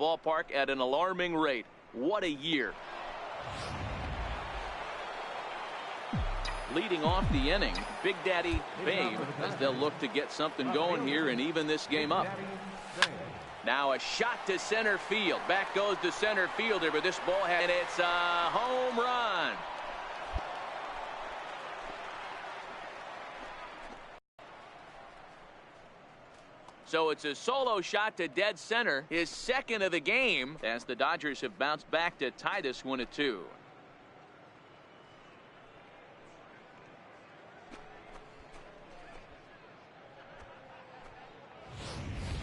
ballpark at an alarming rate. What a year. Leading off the inning, Big Daddy Babe, as they'll look to get something going here and even this game up. Now a shot to center field. Back goes the center fielder, but this ball and it's a home run. So it's a solo shot to dead center, his second of the game, as the Dodgers have bounced back to tie this one at 2.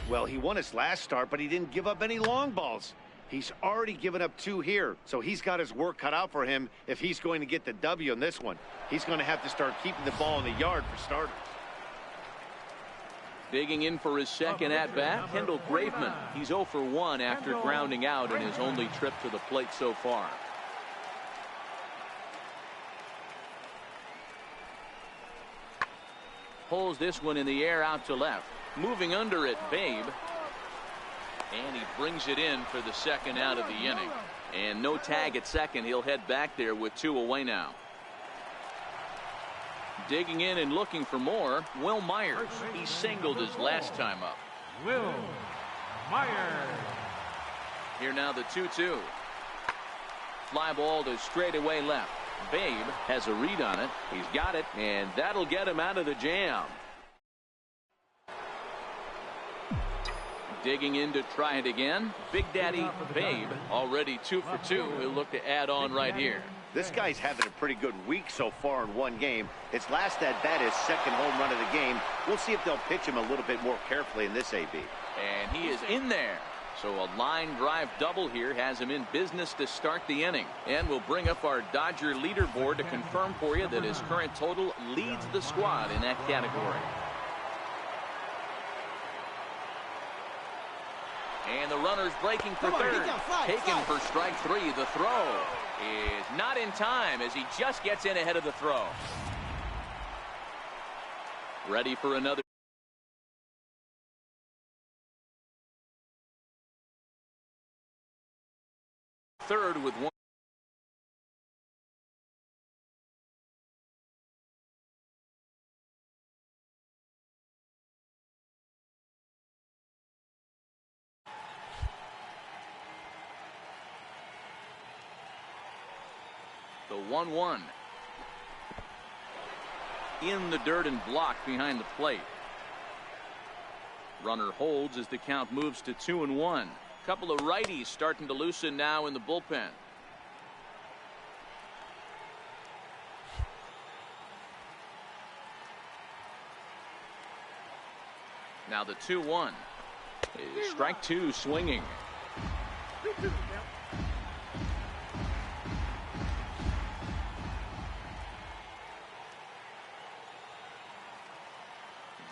Well, he won his last start, but he didn't give up any long balls. He's already given up 2 here, so he's got his work cut out for him if he's going to get the W in this one. He's going to have to start keeping the ball in the yard for starters. Digging in for his second at-bat, Kendall Graveman. He's 0 for 1 after grounding out in his only trip to the plate so far. Pulls this one in the air out to left. Moving under it, Babe. And he brings it in for the second out of the inning. And no tag at second. He'll head back there with 2 away now. Digging in and looking for more, Will Myers. He singled his last time up. Will Myers. Here now the 2-2. Fly ball to straightaway left. Babe has a read on it. He's got it, and that'll get him out of the jam. Digging in to try it again. Big Daddy Babe already 2 for 2. He'll look to add on right here. This guy's having a pretty good week so far in one game. His last at-bat is second home run of the game. We'll see if they'll pitch him a little bit more carefully in this AB. And he is in there. So a line drive double here has him in business to start the inning. And we'll bring up our Dodger leaderboard to confirm for you that his current total leads the squad in that category. And the runner's breaking for third. Taken for strike 3. The throw is not in time as he just gets in ahead of the throw. Ready for another. Third with 1. The 1-1. In the dirt and blocked behind the plate. Runner holds as the count moves to 2-1. Couple of righties starting to loosen now in the bullpen. Now the 2-1 is strike 2 swinging.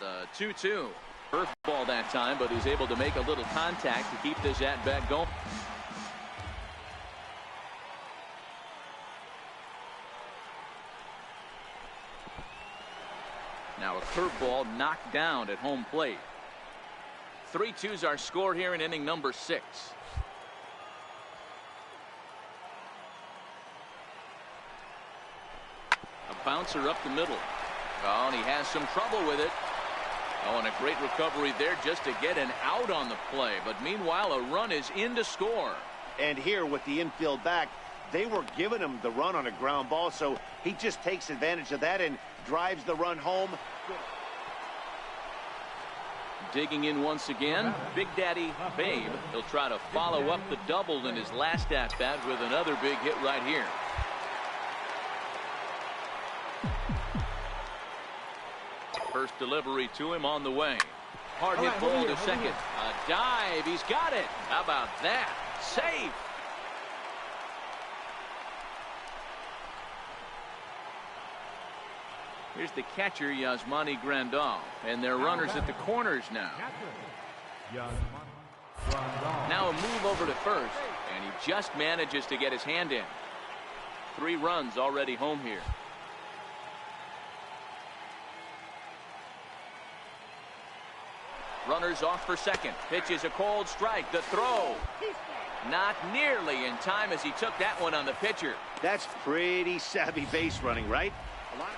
The 2-2. Curveball that time, but he's able to make a little contact to keep this at-bat going. Now a curveball knocked down at home plate. 3-2's our score here in inning number 6. A bouncer up the middle. Oh, and he has some trouble with it. Oh, and a great recovery there just to get an out on the play. But meanwhile, a run is in to score. And here with the infield back, they were giving him the run on a ground ball, so he just takes advantage of that and drives the run home. Digging in once again, Big Daddy Babe. He'll try to follow up the double in his last at-bat with another big hit right here. First delivery to him on the way. Hard hit ball to second. A dive. He's got it. How about that? Safe. Here's the catcher, Yasmani Grandal. And they're runners at the corners now. Now a move over to first. And he just manages to get his hand in. 3 runs already home here. Runners off for second. Pitch is a cold strike. The throw Not nearly in time as he took that one on the pitcher. That's pretty savvy base running, right? A lot.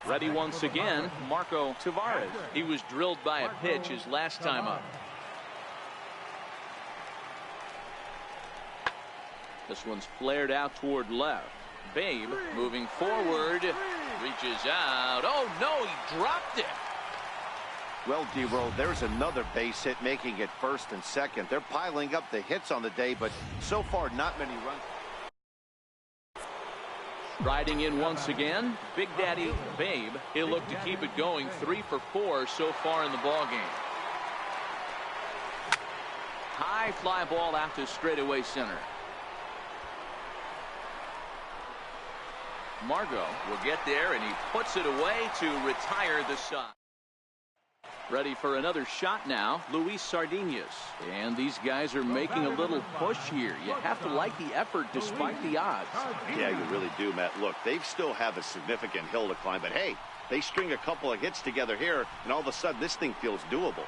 Ready once again, Marco Tavares. He was drilled by a pitch his last time up. This one's flared out toward left. Babe moving forward, reaches out. Oh no, he dropped it. Well, D-Roll, there's another base hit, making it first and second. They're piling up the hits on the day, but so far not many runs. Riding in once again, Big Daddy Babe. He'll look to keep it going. 3 for 4 so far in the ball game. High fly ball out to straightaway center. Margot will get there, and he puts it away to retire the side. Ready for another shot now, Luis Sardinas. And these guys are making a little push here. You have to like the effort despite the odds. Yeah, you really do, Matt. Look, they still have a significant hill to climb, but hey, they string a couple of hits together here, and all of a sudden this thing feels doable.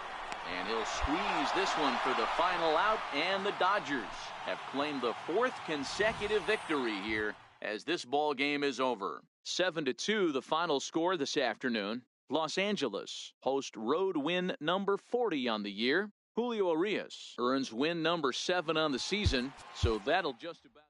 And he'll squeeze this one for the final out, and the Dodgers have claimed the 4th consecutive victory here as this ball game is over. 7-2 the final score this afternoon. Los Angeles host road win number 40 on the year. Julio Urias earns win number 7 on the season, so that'll just about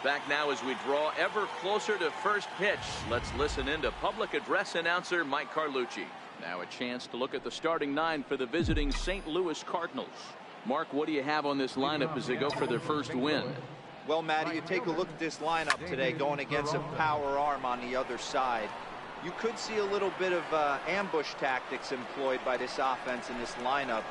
Back now as we draw ever closer to first pitch. Let's listen in to public address announcer Mike Carlucci. Now a chance to look at the starting nine for the visiting St. Louis Cardinals. Mark, what do you have on this lineup as they go for their first win? Well, Matty, you take a look at this lineup today going against a power arm on the other side. You could see a little bit of ambush tactics employed by this offense in this lineup.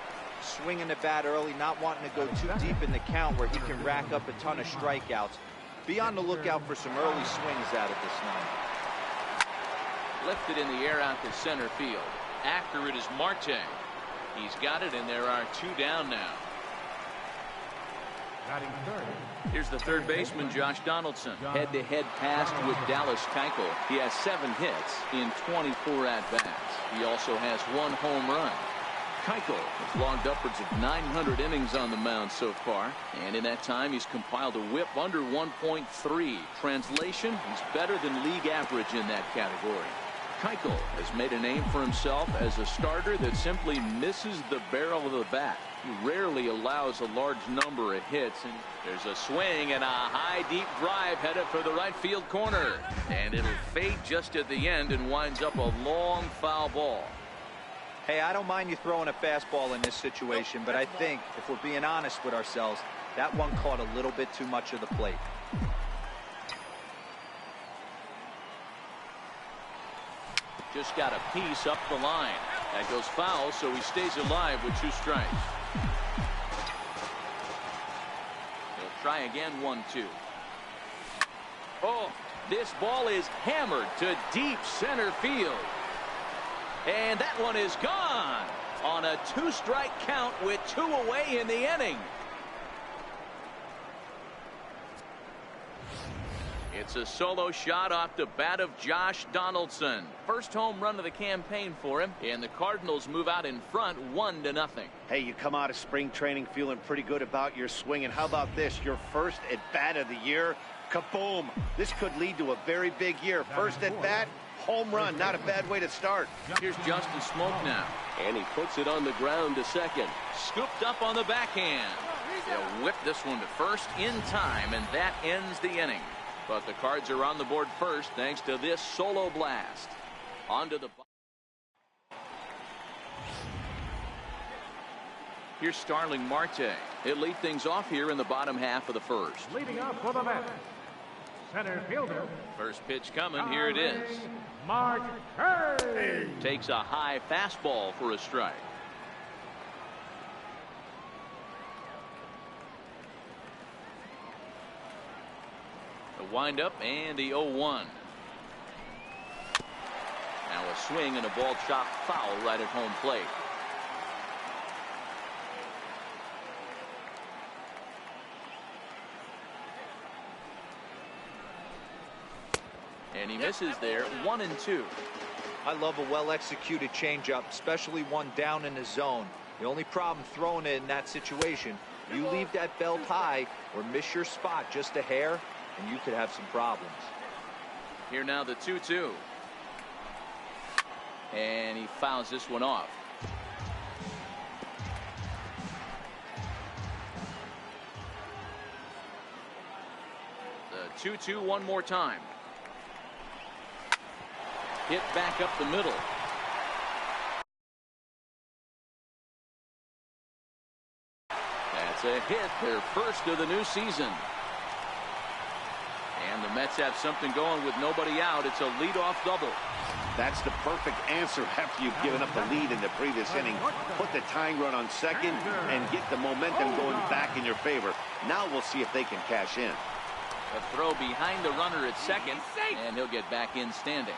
Swinging the bat early, not wanting to go too deep in the count where he can rack up a ton of strikeouts. Be on the lookout for some early swings out of this lineup. Lifted in the air out to center field. After it is Marte. He's got it, and there are two down now. Here's the third baseman, Josh Donaldson. Head-to-head pass with Dallas Keuchel. He has 7 hits in 24 at-bats. He also has 1 home run. Keuchel has logged upwards of 900 innings on the mound so far, and in that time he's compiled a whip under 1.3. Translation, he's better than league average in that category. Keuchel has made a name for himself as a starter that simply misses the barrel of the bat. He rarely allows a large number of hits, and there's a swing and a high deep drive headed for the right field corner, and it'll fade just at the end and winds up a long foul ball. Hey, I don't mind you throwing a fastball in this situation, but I think if we're being honest with ourselves, that one caught a little bit too much of the plate. Just got a piece up the line. That goes foul, so he stays alive with 2 strikes. He'll try again, 1-2. Oh, this ball is hammered to deep center field. And that one is gone on a 2-strike count with 2 away in the inning. It's a solo shot off the bat of Josh Donaldson. First home run of the campaign for him, and the Cardinals move out in front 1-0. Hey, you come out of spring training feeling pretty good about your swing, and how about this? Your first at bat of the year, kaboom! This could lead to a very big year. First at bat, home run. Not a bad way to start. Here's Justin Smoak now, and he puts it on the ground to second. Scooped up on the backhand. They'll whip this one to first in time, and that ends the inning. But the Cards are on the board first thanks to this solo blast. Onto the. Here's Starling Marte. He'll lead things off here in the bottom half of the first. Leading up for the Mets, center fielder. First pitch coming. Here it is. Marte. Takes a high fastball for a strike. The windup and the 0-1. Now a swing and a ball chopped foul right at home plate. And he misses there. 1-2. I love a well-executed changeup, especially one down in the zone. The only problem throwing it in that situation, you leave that belt high or miss your spot just a hair, and you could have some problems. Here now the 2-2. And he fouls this one off. The 2-2 one more time. Hit back up the middle. That's a hit, their first of the new season. And the Mets have something going with nobody out. It's a leadoff double. That's the perfect answer after you've given up the lead in the previous inning. Put the tying run on second and get the momentum going back in your favor. Now we'll see if they can cash in. A throw behind the runner at second, and he'll get back in standing.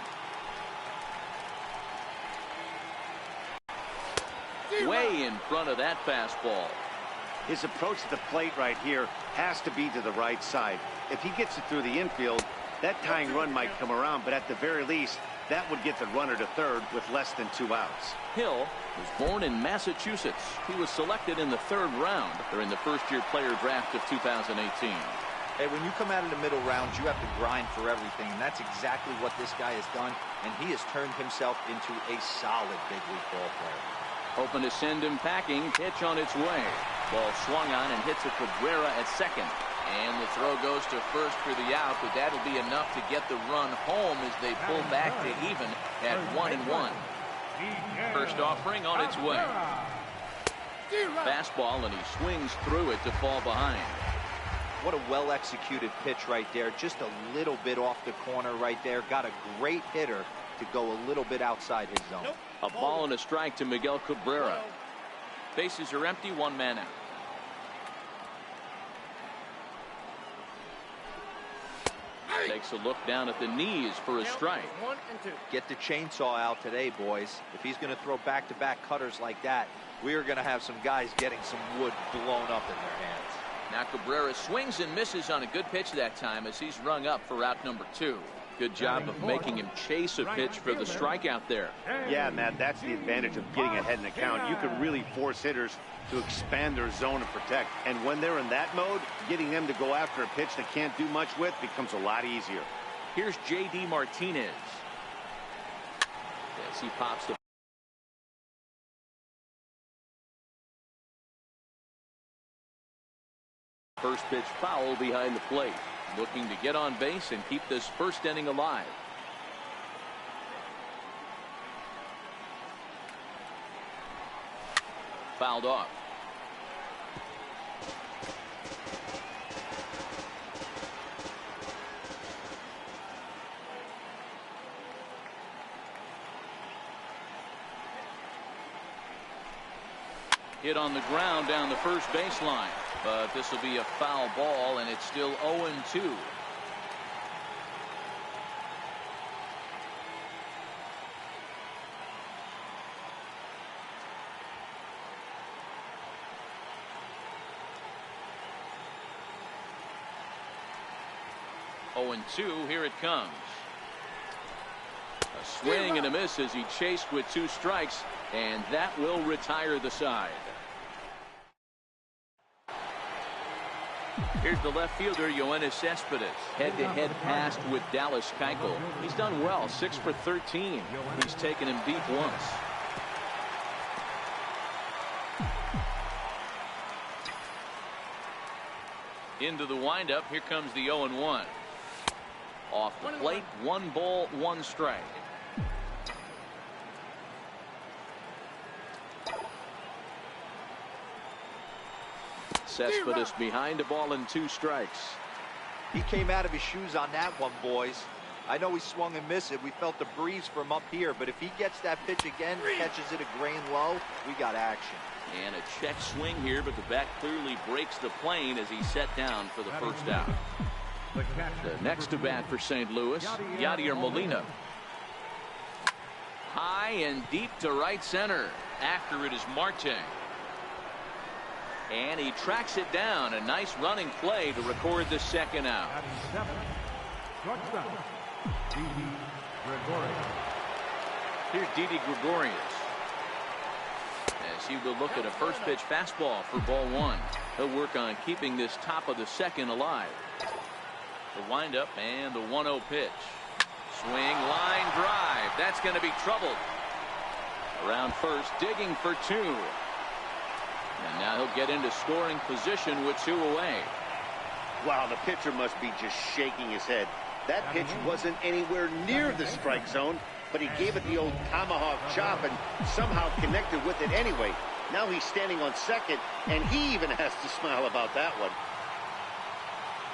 Way in front of that fastball. His approach to the plate right here has to be to the right side. If he gets it through the infield, that tying run might come around, but at the very least, that would get the runner to third with less than 2 outs. Hill was born in Massachusetts. He was selected in the 3rd round during the first-year player draft of 2018. Hey, when you come out of the middle rounds, you have to grind for everything, and that's exactly what this guy has done, and he has turned himself into a solid big league ball player. Hoping to send him packing. Pitch on its way. Ball swung on and hits a Cabrera at second. And the throw goes to first for the out, but that'll be enough to get the run home as they pull back to even at 1-1. First offering on its way. Fastball, and he swings through it to fall behind. What a well-executed pitch right there. Just a little bit off the corner right there. Got a great hitter to go a little bit outside his zone. A ball and a strike to Miguel Cabrera. Bases are empty, one man out. Takes a look down at the knees for a strike. Get the chainsaw out today, boys. If he's going to throw back-to-back cutters like that, we are going to have some guys getting some wood blown up in their hands. Now Cabrera swings and misses on a good pitch that time as he's rung up for out number 2. Good job of making him chase a pitch for the strikeout there. Yeah, Matt, that's the advantage of getting ahead in the count. You can really force hitters to expand their zone and protect. And when they're in that mode, getting them to go after a pitch they can't do much with becomes a lot easier. Here's J.D. Martinez as he pops the first pitch foul behind the plate. Looking to get on base and keep this first inning alive. Fouled off. Hit on the ground down the first baseline. But this will be a foul ball, and it's still 0-2. Here it comes. A swing and a miss as he chased with 2 strikes, and that will retire the side. Here's the left fielder, Yoenis Cespedes. Head-to-head pass with Dallas Keuchel. He's done well, 6 for 13. He's taken him deep once. Into the windup, here comes the 0-1. Off the plate, 1 ball, 1 strike. Cespedes behind a ball and 2 strikes. He came out of his shoes on that one, boys. I know he swung and missed it. We felt the breeze from up here, but if he gets that pitch again, catches it a grain low, we got action. And a check swing here, but the bat clearly breaks the plane as he's set down for the first out. The next to bat for St. Louis, Yadier Molina. High and deep to right center. After it is Marte. And he tracks it down. A nice running play to record the second out. Here's Didi Gregorius as he will look at a first pitch fastball for ball 1. He'll work on keeping this top of the second alive. The windup and the 1-0 pitch. Swing, line drive. That's going to be troubled. Around first, digging for 2. And now he'll get into scoring position with 2 away. Wow, the pitcher must be just shaking his head. That pitch wasn't anywhere near the strike zone, but he gave it the old tomahawk chop and somehow connected with it anyway. Now he's standing on second, and he even has to smile about that one.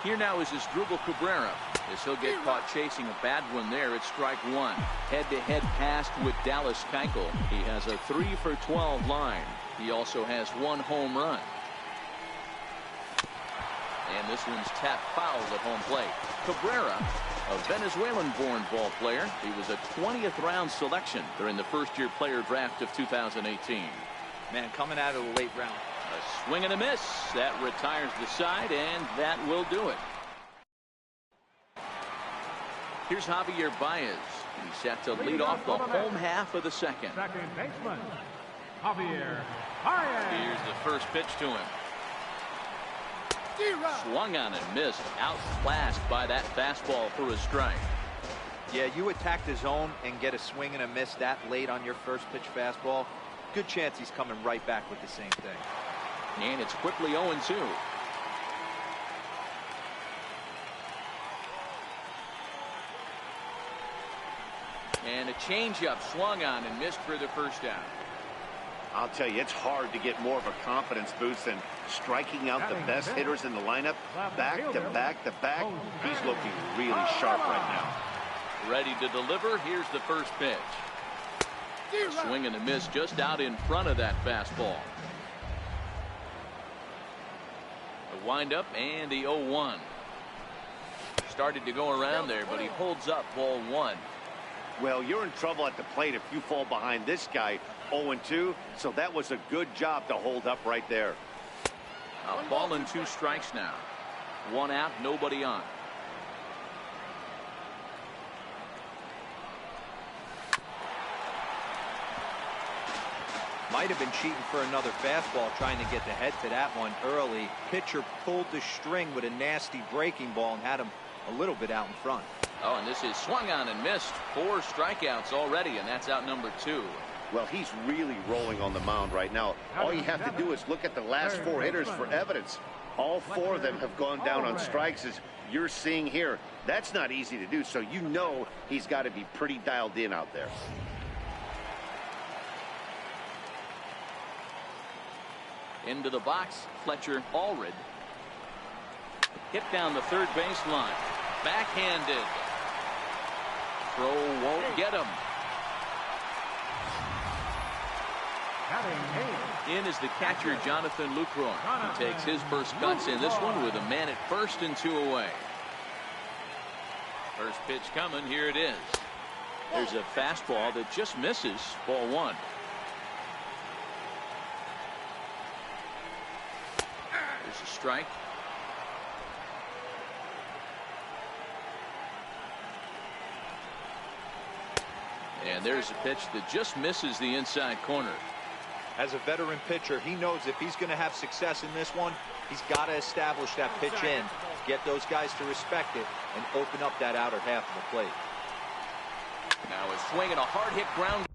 Here now is Asdrubal Cabrera as he'll get caught chasing a bad one there at strike 1. Head-to-head pass with Dallas Keuchel. He has a 3 for 12 line. He also has 1 home run. And this one's tapped foul at home plate. Cabrera, a Venezuelan-born ball player. He was a 20th round selection during the first-year player draft of 2018. Man, coming out of the late round. A swing and a miss. That retires the side, and that will do it. Here's Javier Baez. He's set to lead off the home half of the second. Second baseman, Javier Baez. Here's the first pitch to him. Swung on and missed. Outclassed by that fastball for a strike. Yeah, you attack the zone and get a swing and a miss that late on your first pitch fastball. Good chance he's coming right back with the same thing. And it's quickly 0-2. And a changeup swung on and missed for the first down. I'll tell you, it's hard to get more of a confidence boost than striking out the best hitters in the lineup back to back to back. He's looking really sharp right now. Ready to deliver. Here's the first pitch. Swing and a miss just out in front of that fastball. A windup and the 0-1. Started to go around there, but he holds up ball 1. Well, you're in trouble at the plate if you fall behind this guy 0-2, so that was a good job to hold up right there. A ball and 2 strikes now. 1 out, nobody on. Might have been cheating for another fastball, trying to get the head to that one early. Pitcher pulled the string with a nasty breaking ball and had him a little bit out in front. Oh, and this is swung on and missed. 4 strikeouts already, and that's out number 2. Well, he's really rolling on the mound right now. All you have to do is look at the last 4 hitters for evidence. All 4 of them have gone down on strikes, as you're seeing here. That's not easy to do, so you know he's got to be pretty dialed in out there. Into the box, Fletcher Allred. Hit down the third baseline. Backhanded. Throw won't get him. In is the catcher, Jonathan Lucroy. He takes his first cuts in this one with a man at first and 2 away. First pitch coming. Here it is. There's a fastball that just misses. Ball 1. There's a strike. And there's a pitch that just misses the inside corner. As a veteran pitcher, he knows if he's going to have success in this one, he's got to establish that pitch in, get those guys to respect it, and open up that outer half of the plate. Now a swing and a hard hit ground.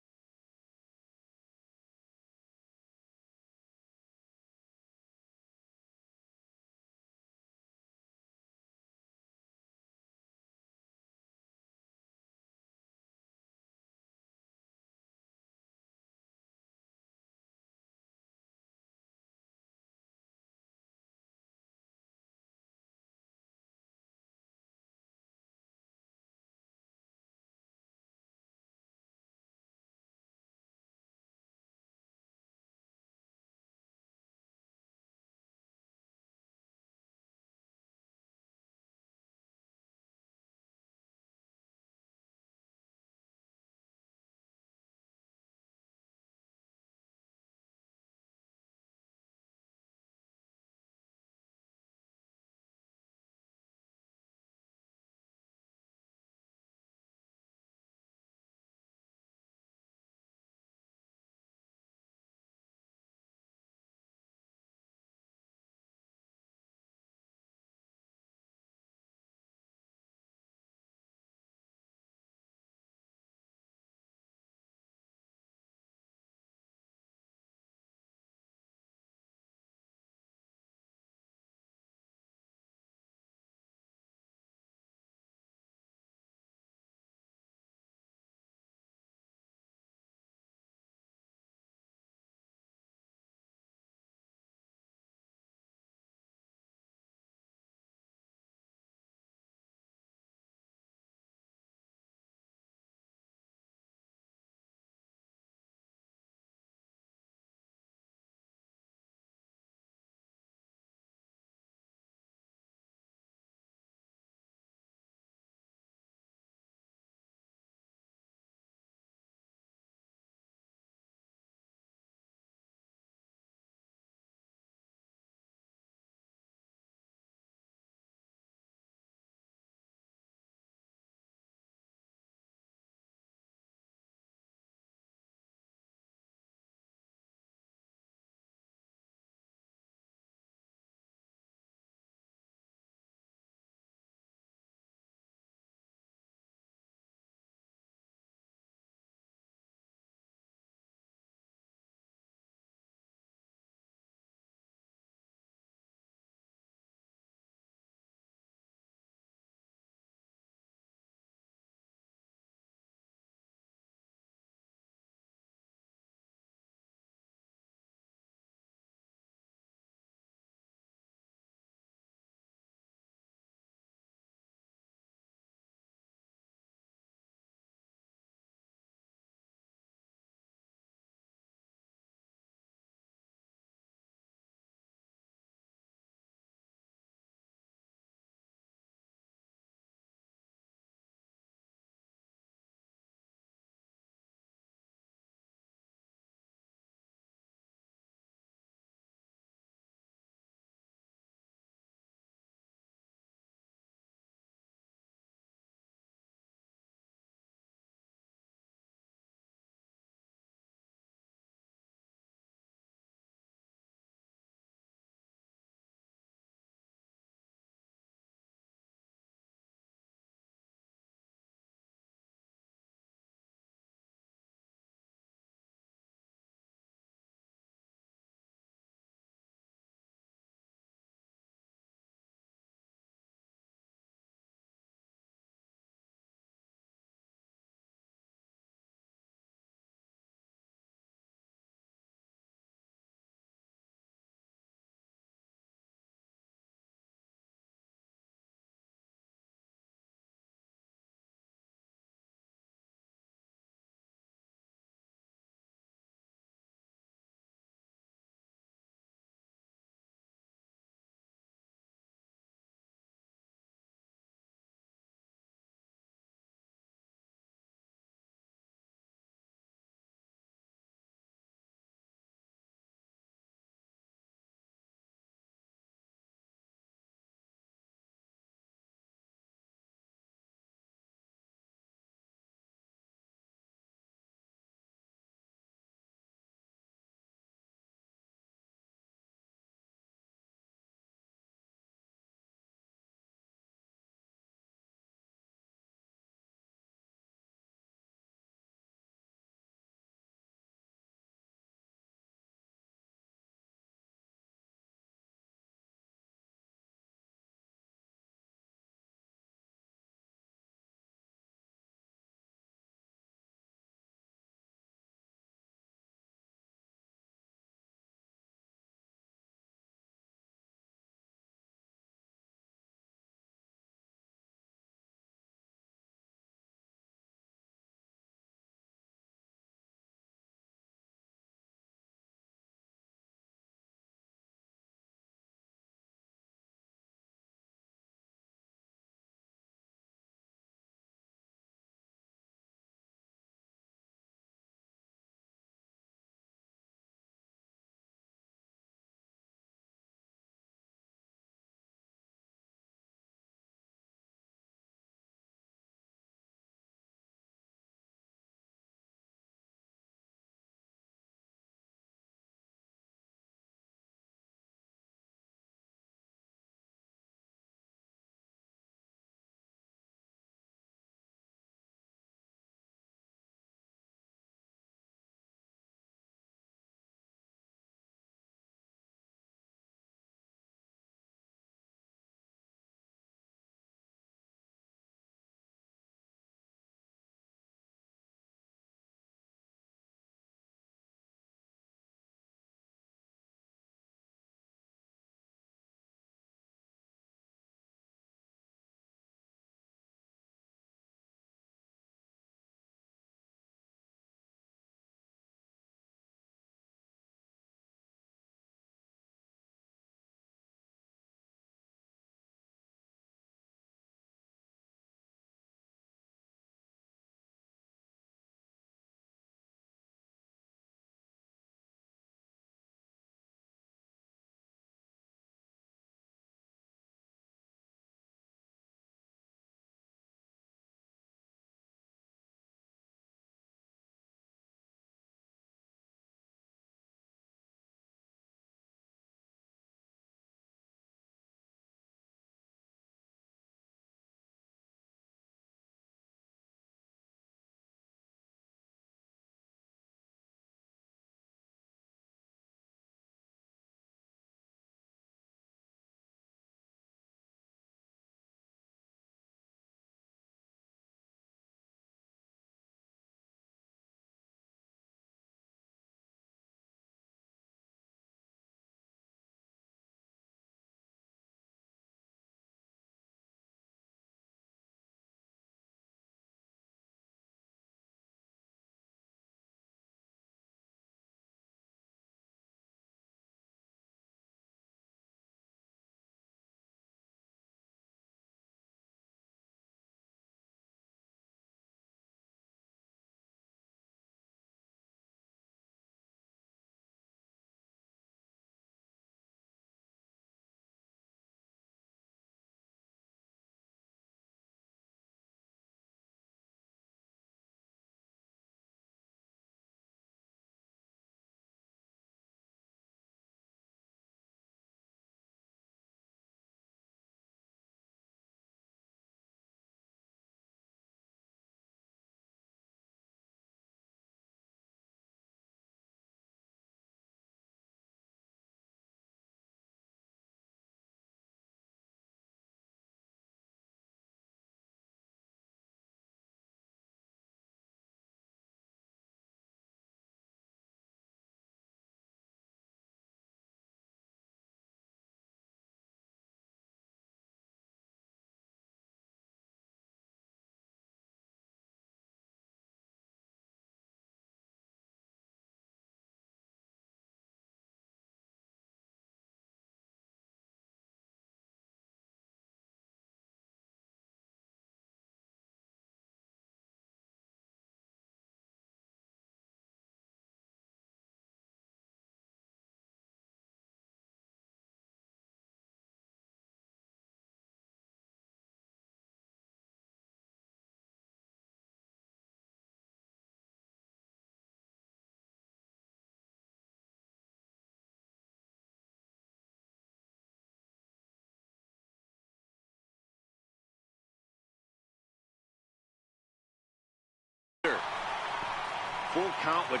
full count with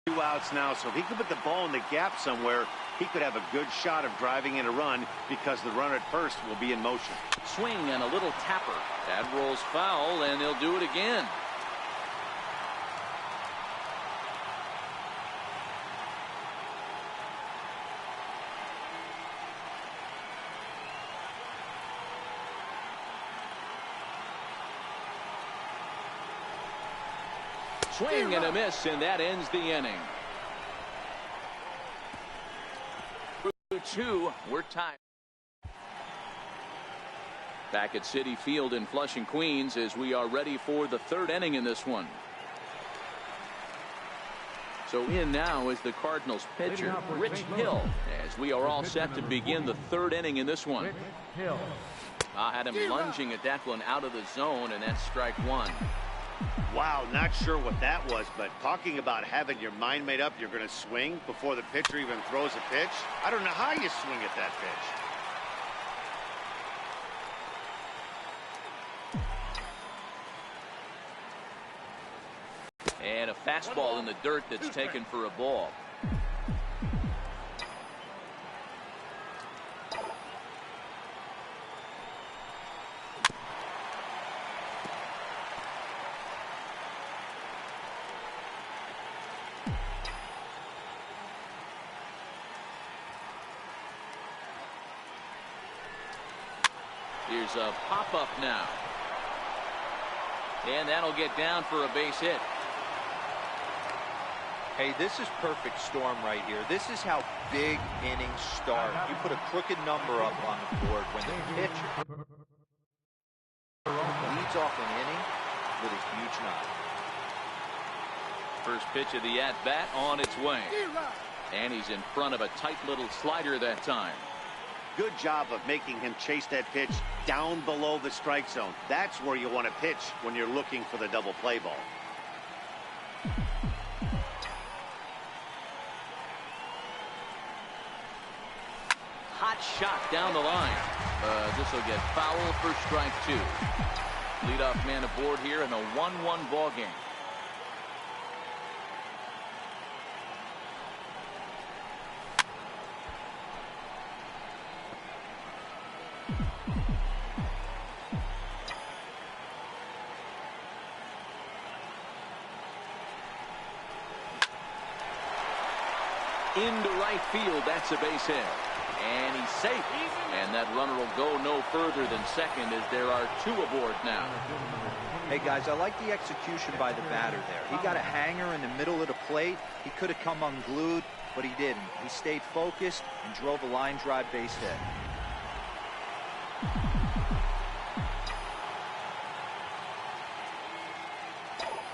two outs now, so if he could put the ball in the gap somewhere, he could have a good shot of driving in a run because the runner at first will be in motion. Swing and a little tapper. That rolls foul, and they'll do it again. Swing and a miss, and that ends the inning. 2, we're tied. Back at Citi Field in Flushing, Queens, as we are ready for the third inning in this one. So in now is the Cardinals pitcher, Rich Hill, as we are all set to begin the third inning in this one. Had him lunging at that one out of the zone, and that's strike one. Wow, not sure what that was, but talking about having your mind made up you're going to swing before the pitcher even throws a pitch. I don't know how you swing at that pitch. And a fastball in the dirt that's taken for a ball. Here's a pop-up now. And that'll get down for a base hit. Hey, this is perfect storm right here. This is how big innings start. You put a crooked number up on the board when the pitcher leads off an inning with a huge knock. First pitch of the at-bat on its way. And he's in front of a tight little slider that time. Good job of making him chase that pitch down below the strike zone. That's where you want to pitch when you're looking for the double play ball. Hot shot down the line. This will get foul for strike 2. Leadoff man aboard here in a 1-1 ball game. Into right field, that's a base hit. And he's safe. And that runner will go no further than second as there are 2 aboard now. Hey, guys, I like the execution by the batter there. He got a hanger in the middle of the plate. He could have come unglued, but he didn't. He stayed focused and drove a line drive base hit.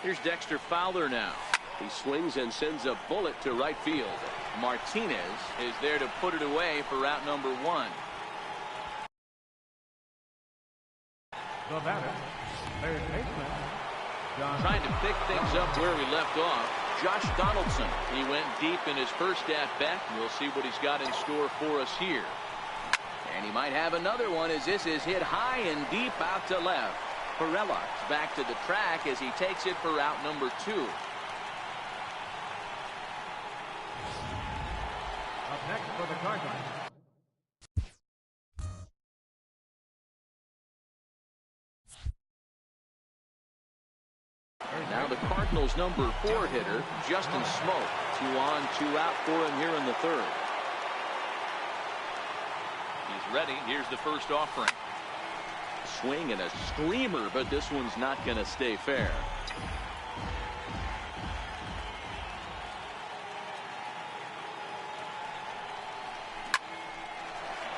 Here's Dexter Fowler now. He swings and sends a bullet to right field. Martinez is there to put it away for route number 1. The batter, third baseman, John. Trying to pick things up where we left off, Josh Donaldson. He went deep in his first at-bat. We'll see what he's got in store for us here. And he might have another one as this is hit high and deep out to left. Perella back to the track as he takes it for route number 2. Up next for the Cardinals. Now the Cardinals' number 4 hitter, Justin Smoak. 2 on, 2 out for him here in the third. He's ready. Here's the first offering. Swing and a screamer, but this one's not going to stay fair.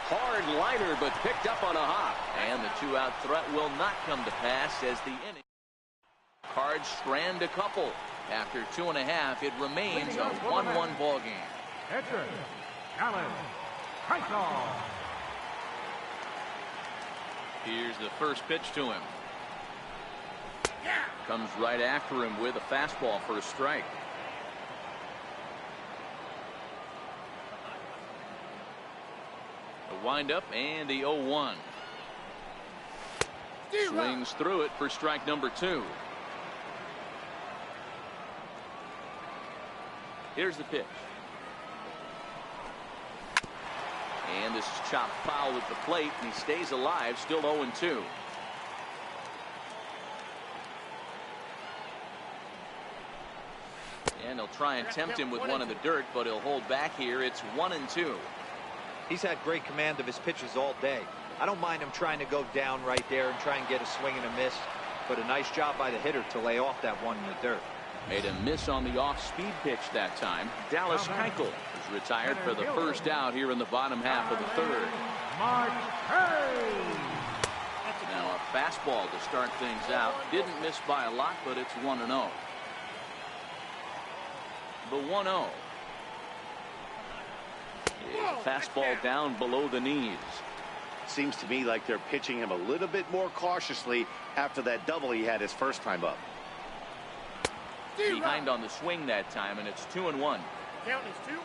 Hard liner, but picked up on a hop. And the 2-out threat will not come to pass as the inning. Cards strand a couple. After 2.5, it remains a 1-1 ball game. Pitcher, Alan Kershaw. Here's the first pitch to him. Comes right after him with a fastball for a strike. The windup and the 0-1. Swings through it for strike number 2. Here's the pitch. And this is chopped foul at the plate, and he stays alive, still 0-2. And they'll try and tempt him with one in the dirt, but he'll hold back here. It's 1-2. He's had great command of his pitches all day. I don't mind him trying to go down right there and try and get a swing and a miss, but a nice job by the hitter to lay off that one in the dirt. Made a miss on the off-speed pitch that time. Dallas Keuchel is retired for the first out here in the bottom half of the third. Now a fastball to start things out. Didn't miss by a lot, but it's 1-0. The 1-0. Fastball down below the knees. Seems to me like they're pitching him a little bit more cautiously after that double he had his first time up. Behind on the swing that time, and it's 2-1. Count is 2-1.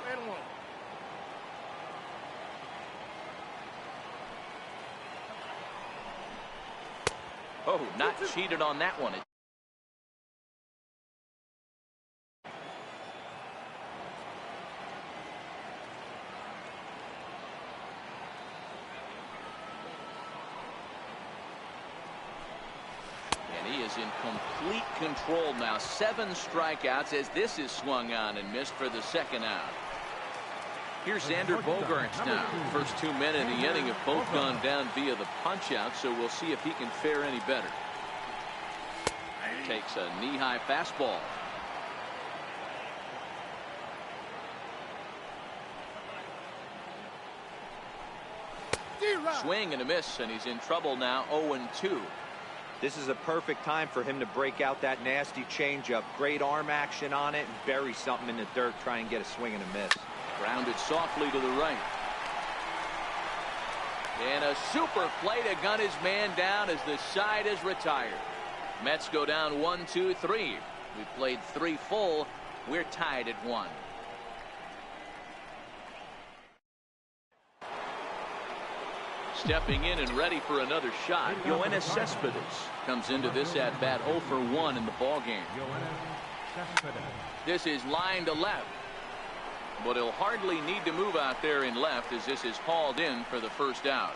Oh, not cheated on that one. He is in complete control now. 7 strikeouts as this is swung on and missed for the second out. Here's Xander Bogaerts now. First 2 men in the inning have both gone down via the punch out, so we'll see if he can fare any better. Takes a knee-high fastball. Swing and a miss, and he's in trouble now. 0-2. This is a perfect time for him to break out that nasty changeup. Great arm action on it and bury something in the dirt, try and get a swing and a miss. Grounded softly to the right. And a super play to gun his man down as the side is retired. Mets go down 1-2-3. We've played 3 full. We're tied at 1. Stepping in and ready for another shot, Yoenis Cespedes comes into this at bat 0 for 1 in the ballgame. This is line to left, but he'll hardly need to move out there in left as this is hauled in for the first out.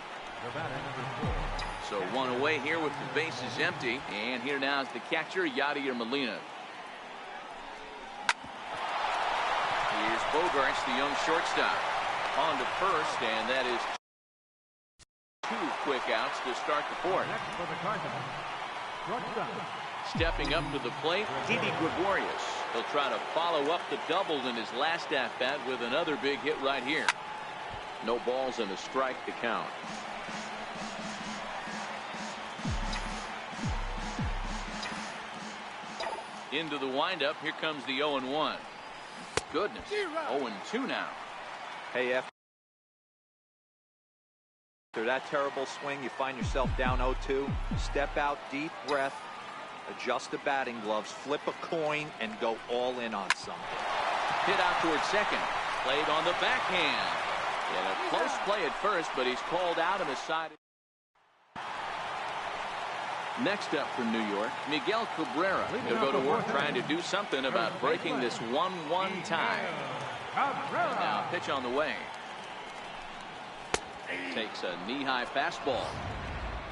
So 1 away here with the bases empty, and here now is the catcher, Yadier Molina. Here's Bogaerts, the young shortstop, on to first, and that is 2 quick outs to start the 4th. Stepping up to the plate, Didi Gregorius. He'll try to follow up the double in his last at-bat with another big hit right here. No balls and a strike to count. Into the windup. Here comes the 0-1. Goodness. 0-2 now. Hey, after that terrible swing, you find yourself down 0-2. Step out, deep breath, adjust the batting gloves, flip a coin, and go all in on something. Hit out towards second. Played on the backhand. And a close play at first, but he's called out on the side. Next up for New York, Miguel Cabrera. He'll go to work trying to do something about breaking this 1-1 tie. Now pitch on the way. Takes a knee-high fastball.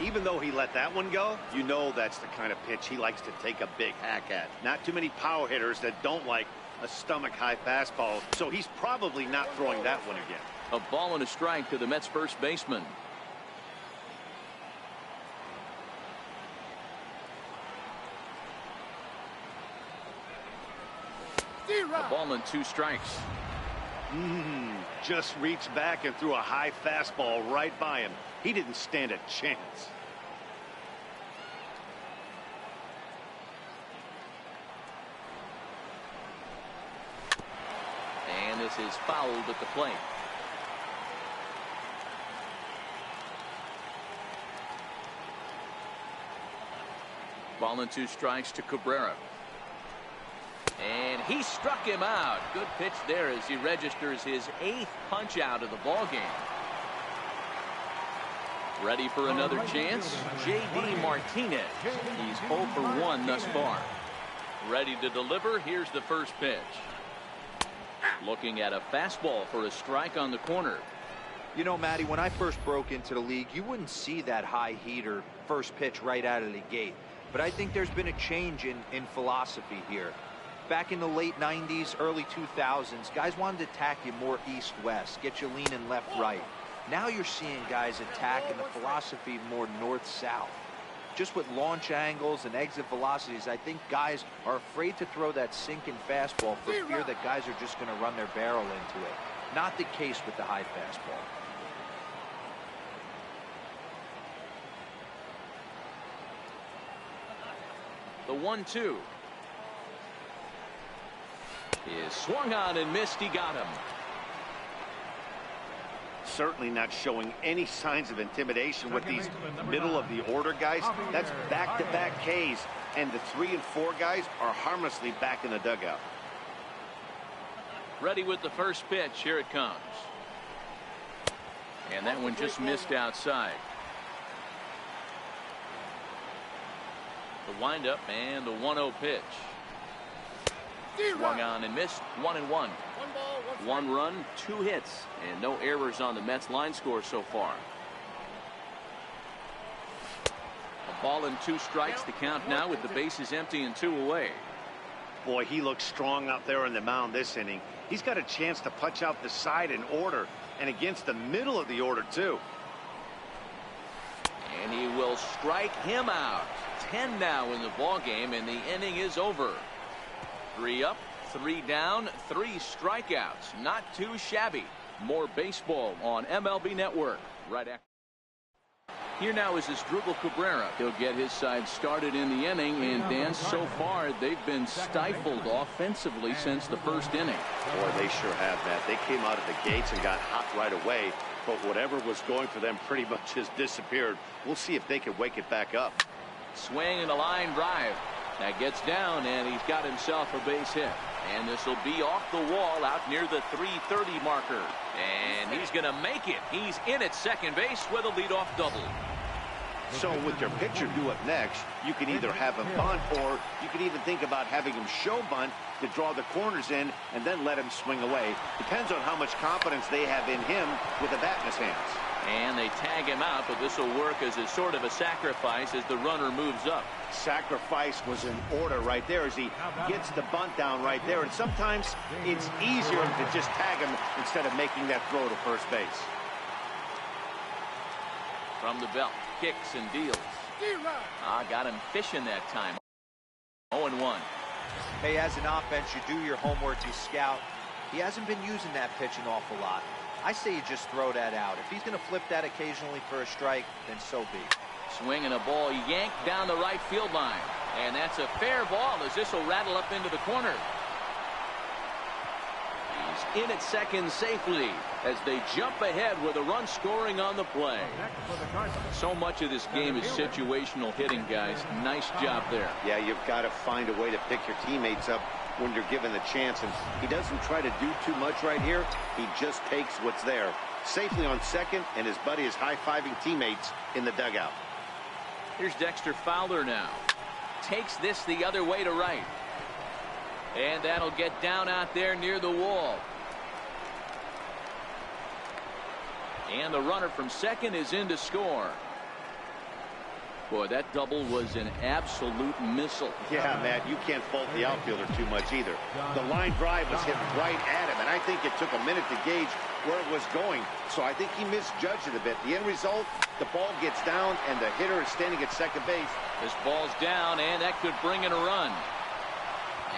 Even though he let that one go, you know that's the kind of pitch he likes to take a big hack at. Not too many power hitters that don't like a stomach-high fastball, so he's probably not throwing that one again. A ball and a strike to the Mets first baseman. A ball and 2 strikes. Just reached back and threw a high fastball right by him. He didn't stand a chance. And this is fouled at the plate. Ball and 2 strikes to Cabrera. And he struck him out. Good pitch there as he registers his 8th punch out of the ballgame. Ready for another chance? J.D. Martinez. He's 0 for 1 thus far. Ready to deliver. Here's the first pitch. Looking at a fastball for a strike on the corner. You know, Matty, when I first broke into the league, you wouldn't see that high heater first pitch right out of the gate. But I think there's been a change in philosophy here. Back in the late 90s, early 2000s, guys wanted to attack you more east-west, get you leaning left-right. Now you're seeing guys attack in the philosophy more north-south. Just with launch angles and exit velocities, I think guys are afraid to throw that sinking fastball for fear that guys are just going to run their barrel into it. Not the case with the high fastball. The 1-2 is swung on and missed. He got him. Certainly not showing any signs of intimidation with these middle of the order guys. That's back-to-back Ks, and the 3 and 4 guys are harmlessly back in the dugout. Ready with the first pitch. Here it comes. And that one just missed outside. The windup and the 1-0 pitch. Swung on and missed. 1-1. 1 run, 2 hits, and no errors on the Mets line score so far. A ball and 2 strikes to count now with the bases empty and 2 away. Boy, he looks strong out there on the mound this inning. He's got a chance to punch out the side in order, and against the middle of the order too. And he will strike him out. 10 now in the ball game, and the inning is over. 3 up, 3 down, 3 strikeouts. Not too shabby. More baseball on MLB Network right after. Here now is Asdrubal Cabrera. He'll get his side started in the inning, and Dan, so far they've been stifled offensively since the first inning. Boy, they sure have, Matt. They came out of the gates and got hot right away, but whatever was going for them pretty much has disappeared. We'll see if they can wake it back up. Swing and a line drive. That gets down, and he's got himself a base hit. And this will be off the wall out near the 330 marker. And he's going to make it. He's in at second base with a leadoff double. So with your pitcher due up next, you can either have him bunt, or you can even think about having him show bunt to draw the corners in and then let him swing away. Depends on how much confidence they have in him with the bat in his hands. And they tag him out, but this will work as a sort of a sacrifice as the runner moves up. Sacrifice was in order right there as he gets the bunt down right there. And sometimes it's easier to just tag him instead of making that throw to first base. From the belt, kicks and deals. Got him fishing that time. 0-1. Hey, as an offense, you do your homework, you scout. He hasn't been using that pitch an awful lot. I say you just throw that out. If he's going to flip that occasionally for a strike, then so be. Swinging a ball yanked down the right field line. And that's a fair ball as this will rattle up into the corner. He's in at second safely as they jump ahead with a run scoring on the play. So much of this game is situational hitting, guys. Nice job there. Yeah, you've got to find a way to pick your teammates up when you're given the chance, and he doesn't try to do too much right here. He just takes what's there. Safely on second, and his buddy is high-fiving teammates in the dugout. Here's Dexter Fowler now. Takes this the other way to right. And that'll get down out there near the wall. And the runner from second is in to score. Boy, that double was an absolute missile. Yeah, Matt, you can't fault the outfielder too much either. The line drive was hit right at him, and I think it took a minute to gauge where it was going. So I think he misjudged it a bit. The end result, the ball gets down, and the hitter is standing at second base. This ball's down, and that could bring in a run.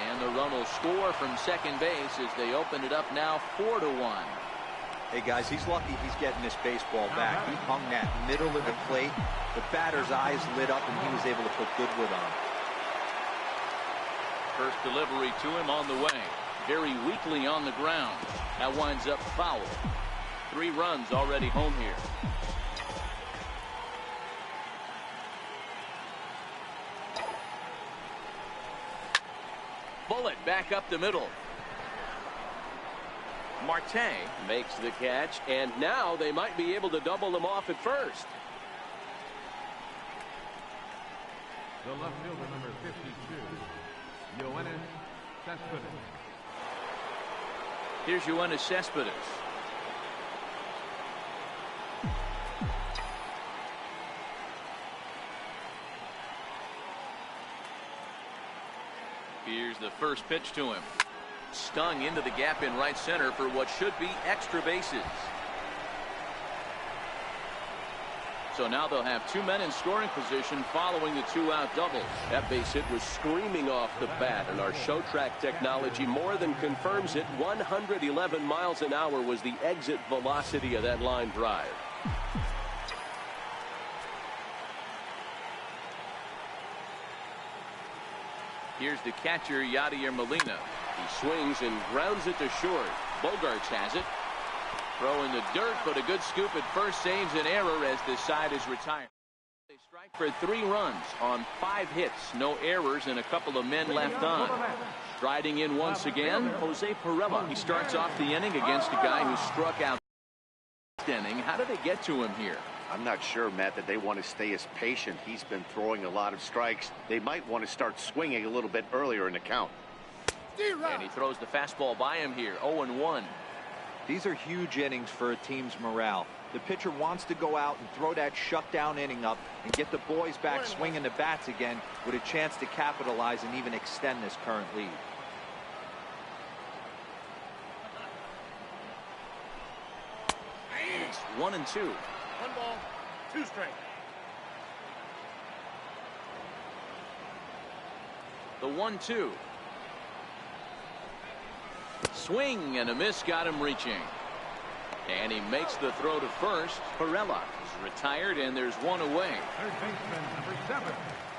And the run will score from second base as they open it up now 4-1. Hey, guys, he's lucky he's getting this baseball back. He hung that middle of the plate. The batter's eyes lit up, and he was able to put Goodwood on. First delivery to him on the way. Very weakly on the ground. That winds up foul. 3 runs already home here. Bullet back up the middle. Marte makes the catch, and now they might be able to double them off at first. The left fielder, number 52, Yoenis Cespedes. Here's Yoenis Cespedes. Here's the first pitch to him. Stung into the gap in right center for what should be extra bases. So now they'll have 2 men in scoring position following the 2-out double. That base hit was screaming off the bat, and our show track technology more than confirms it. 111 miles an hour was the exit velocity of that line drive. Here's the catcher, Yadier Molina. He swings and grounds it to short. Bogarts has it. Throw in the dirt, but a good scoop at first saves an error as the side is retired. They strike for 3 runs on 5 hits. No errors and a couple of men left on. Striding in once again, Jose Pirela. He starts off the inning against a guy who struck out inning. How did they get to him here? I'm not sure, Matt, that they want to stay as patient. He's been throwing a lot of strikes. They might want to start swinging a little bit earlier in the count. And he throws the fastball by him here. 0-1. These are huge innings for a team's morale. The pitcher wants to go out and throw that shutdown inning up and get the boys back swinging the bats again with a chance to capitalize and even extend this current lead. It's 1-2. 1 ball, 2 strikes. The 1-2. Swing and a miss got him reaching. And he makes the throw to first. Pirela is retired, and there's 1 away. Third baseman, number 7.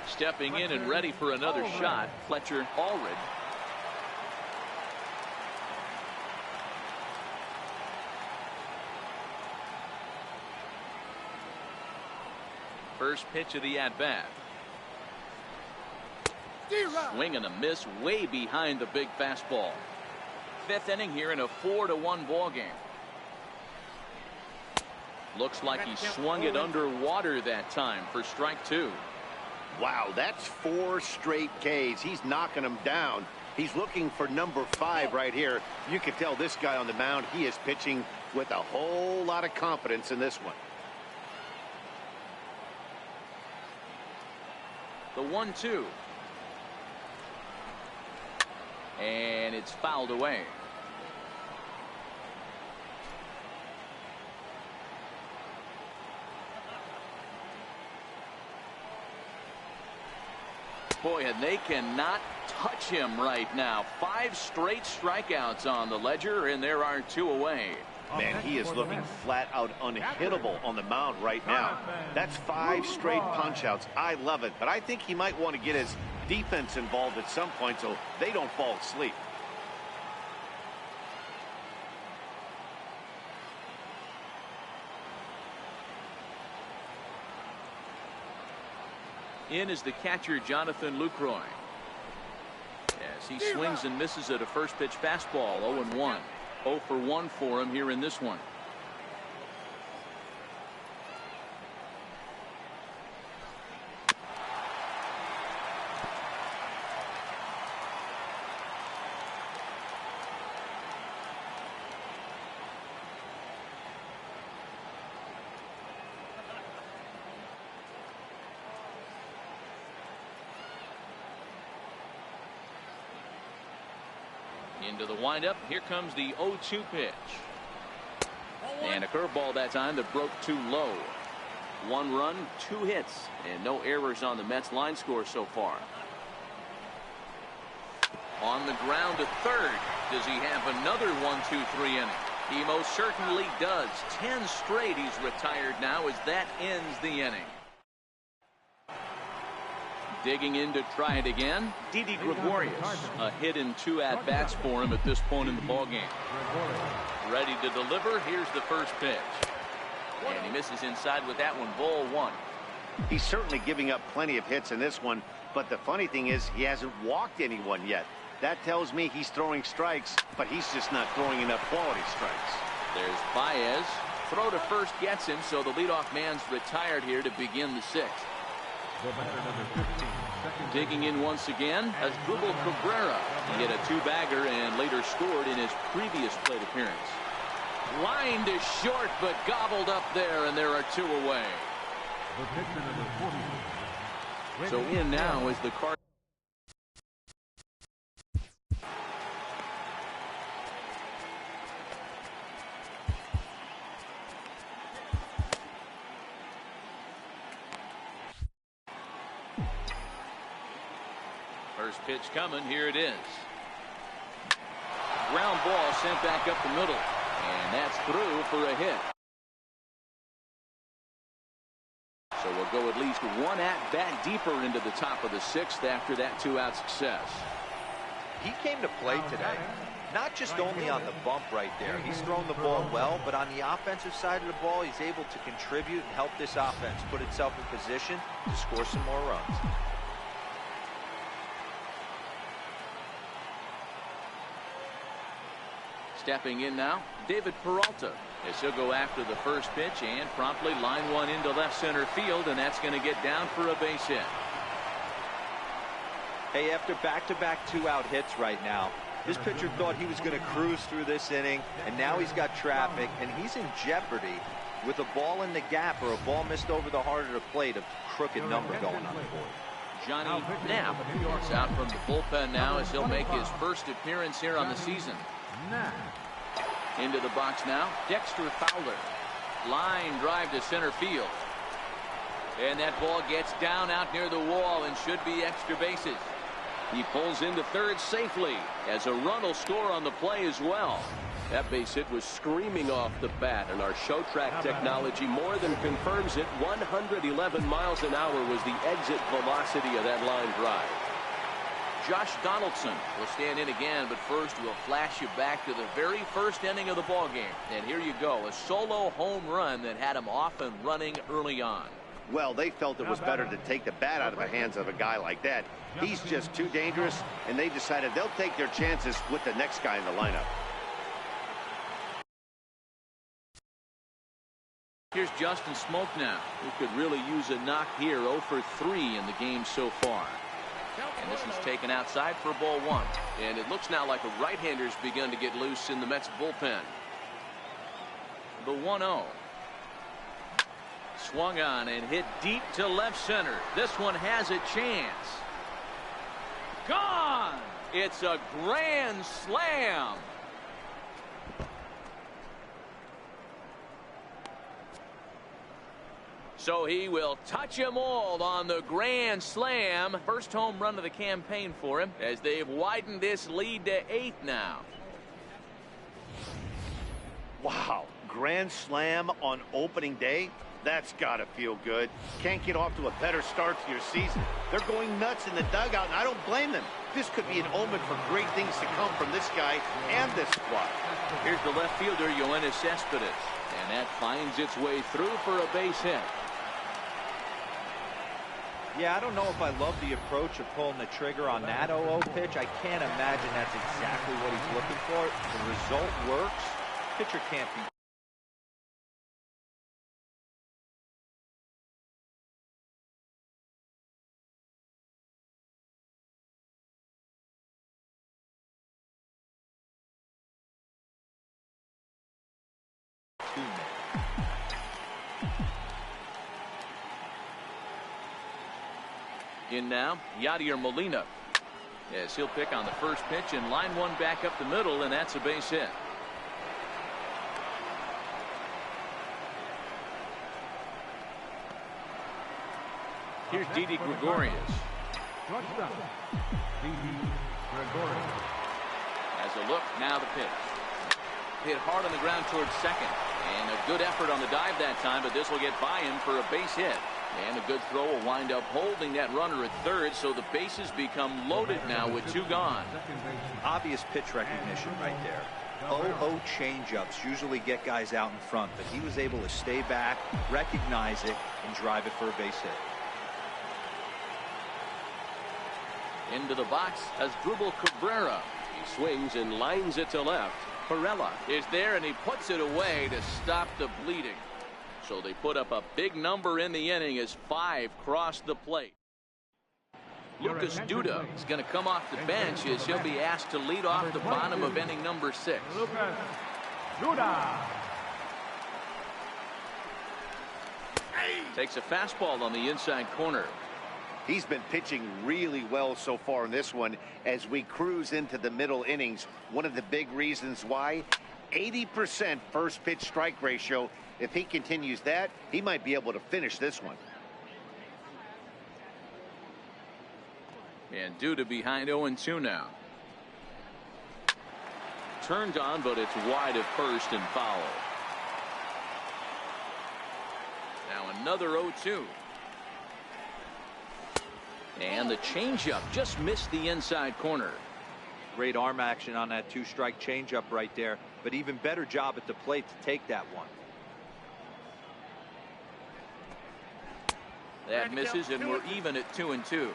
Stepping in and ready for another shot, Fletcher Allred. First pitch of the at-bat. Swing and a miss way behind the big fastball. 5th inning here in a 4-1 ball game. Looks like he swung it underwater that time for strike 2. Wow, that's 4 straight Ks. He's knocking them down. He's looking for number 5 right here. You can tell this guy on the mound, he is pitching with a whole lot of confidence in this one. The 1-2. And it's fouled away. Boy, and they cannot touch him right now. 5 straight strikeouts on the ledger, and there are 2 away. Man, he is looking flat out unhittable on the mound right now. That's 5 straight punch-outs. I love it, but I think he might want to get his defense involved at some point so they don't fall asleep. In is the catcher, Jonathan Lucroy. As he swings and misses at a first pitch fastball. 0-1. 0 for 1 for him here in this one. Into the windup. Here comes the 0-2 pitch. And a curveball that time that broke too low. 1 run, 2 hits, and no errors on the Mets line score so far. On the ground to third. Does he have another 1-2-3 inning? He most certainly does. 10 straight he's retired now as that ends the inning. Digging in to try it again, Didi Gregorius. A hit in 2 at-bats for him at this point in the ballgame. Ready to deliver. Here's the first pitch. And he misses inside with that one. Ball 1. He's certainly giving up plenty of hits in this one, but the funny thing is he hasn't walked anyone yet. That tells me he's throwing strikes, but he's just not throwing enough quality strikes. There's Baez. Throw to first gets him, so the leadoff man's retired here to begin the 6th. The batter, number 15. Digging in once again as Asdrubal Cabrera. He hit a two-bagger and later scored in his previous plate appearance. Lined is short, but gobbled up there, and there are two away. The pitcher, number 40. So in now is the Cardinals. First pitch coming. Here it is. Ground ball sent back up the middle. And that's through for a hit. So we'll go at least one at-bat deeper into the top of the sixth after that two-out success. He came to play today. Not just only on the bump right there. He's thrown the ball well, but on the offensive side of the ball, he's able to contribute and help this offense put itself in position to score some more runs. Stepping in now, David Peralta, as he'll go after the first pitch and promptly line one into left center field, and that's going to get down for a base hit. Hey, after back-to-back two-out hits right now, this pitcher thought he was going to cruise through this inning, and now he's got traffic, and he's in jeopardy with a ball in the gap or a ball missed over the heart of the plate, a crooked number going on the board. Johnny Knapp is out from the bullpen now as he'll make his first appearance here on the season. Into the box now, Dexter Fowler. Line drive to center field. And that ball gets down out near the wall and should be extra bases. He pulls into third safely as a run will score on the play as well. That base hit was screaming off the bat, and our show track technology more than confirms it. 111 miles an hour was the exit velocity of that line drive. Josh Donaldson will stand in again, but first we'll flash you back to the very first inning of the ball game. And here you go, a solo home run that had him off and running early on. Well, they felt it was better to take the bat out of the hands of a guy like that. He's just too dangerous, and they decided they'll take their chances with the next guy in the lineup. Here's Justin Smoke now, who could really use a knock here. 0 for 3 in the game so far. And this is taken outside for ball one. And it looks now like a right-hander's begun to get loose in the Mets bullpen. The 1-0. Swung on and hit deep to left center. This one has a chance. Gone! It's a grand slam. So he will touch them all on the grand slam. First home run of the campaign for him as they've widened this lead to 8 now. Wow, grand slam on opening day? That's got to feel good. Can't get off to a better start to your season. They're going nuts in the dugout, and I don't blame them. This could be an omen for great things to come from this guy and this squad. Here's the left fielder, Yoenis Cespedes. And that finds its way through for a base hit. Yeah, I don't know if I love the approach of pulling the trigger on that 0-0 pitch. I can't imagine that's exactly what he's looking for. The result works. Pitcher can't be. In now, Yadier Molina. Yes, he'll pick on the first pitch and line one back up the middle, and that's a base hit. Here's Didi Gregorius. Shortstop, Didi Gregorius. As a look, now the pitch. Hit hard on the ground towards second. And a good effort on the dive that time, but this will get by him for a base hit. And a good throw will wind up holding that runner at third, so the bases become loaded now with 2 gone. Obvious pitch recognition right there. 0-0 changeups usually get guys out in front, but he was able to stay back, recognize it, and drive it for a base hit. Into the box as Asdrubal Cabrera. He swings and lines it to left. Perella is there, and he puts it away to stop the bleeding. So they put up a big number in the inning as 5 crossed the plate. Lucas Duda is going to come off the bench as he'll be asked to lead off the bottom of inning number 6. Lucas Duda. Takes a fastball on the inside corner. He's been pitching really well so far in this one as we cruise into the middle innings. One of the big reasons why, 80% first pitch strike ratio. If he continues that, he might be able to finish this one. And Duda behind 0-2 now. Turned on, but it's wide of first and foul. Now another 0-2. And the changeup just missed the inside corner. Great arm action on that 2-strike changeup right there, but even better job at the plate to take that one. That misses, and we're even at 2-2.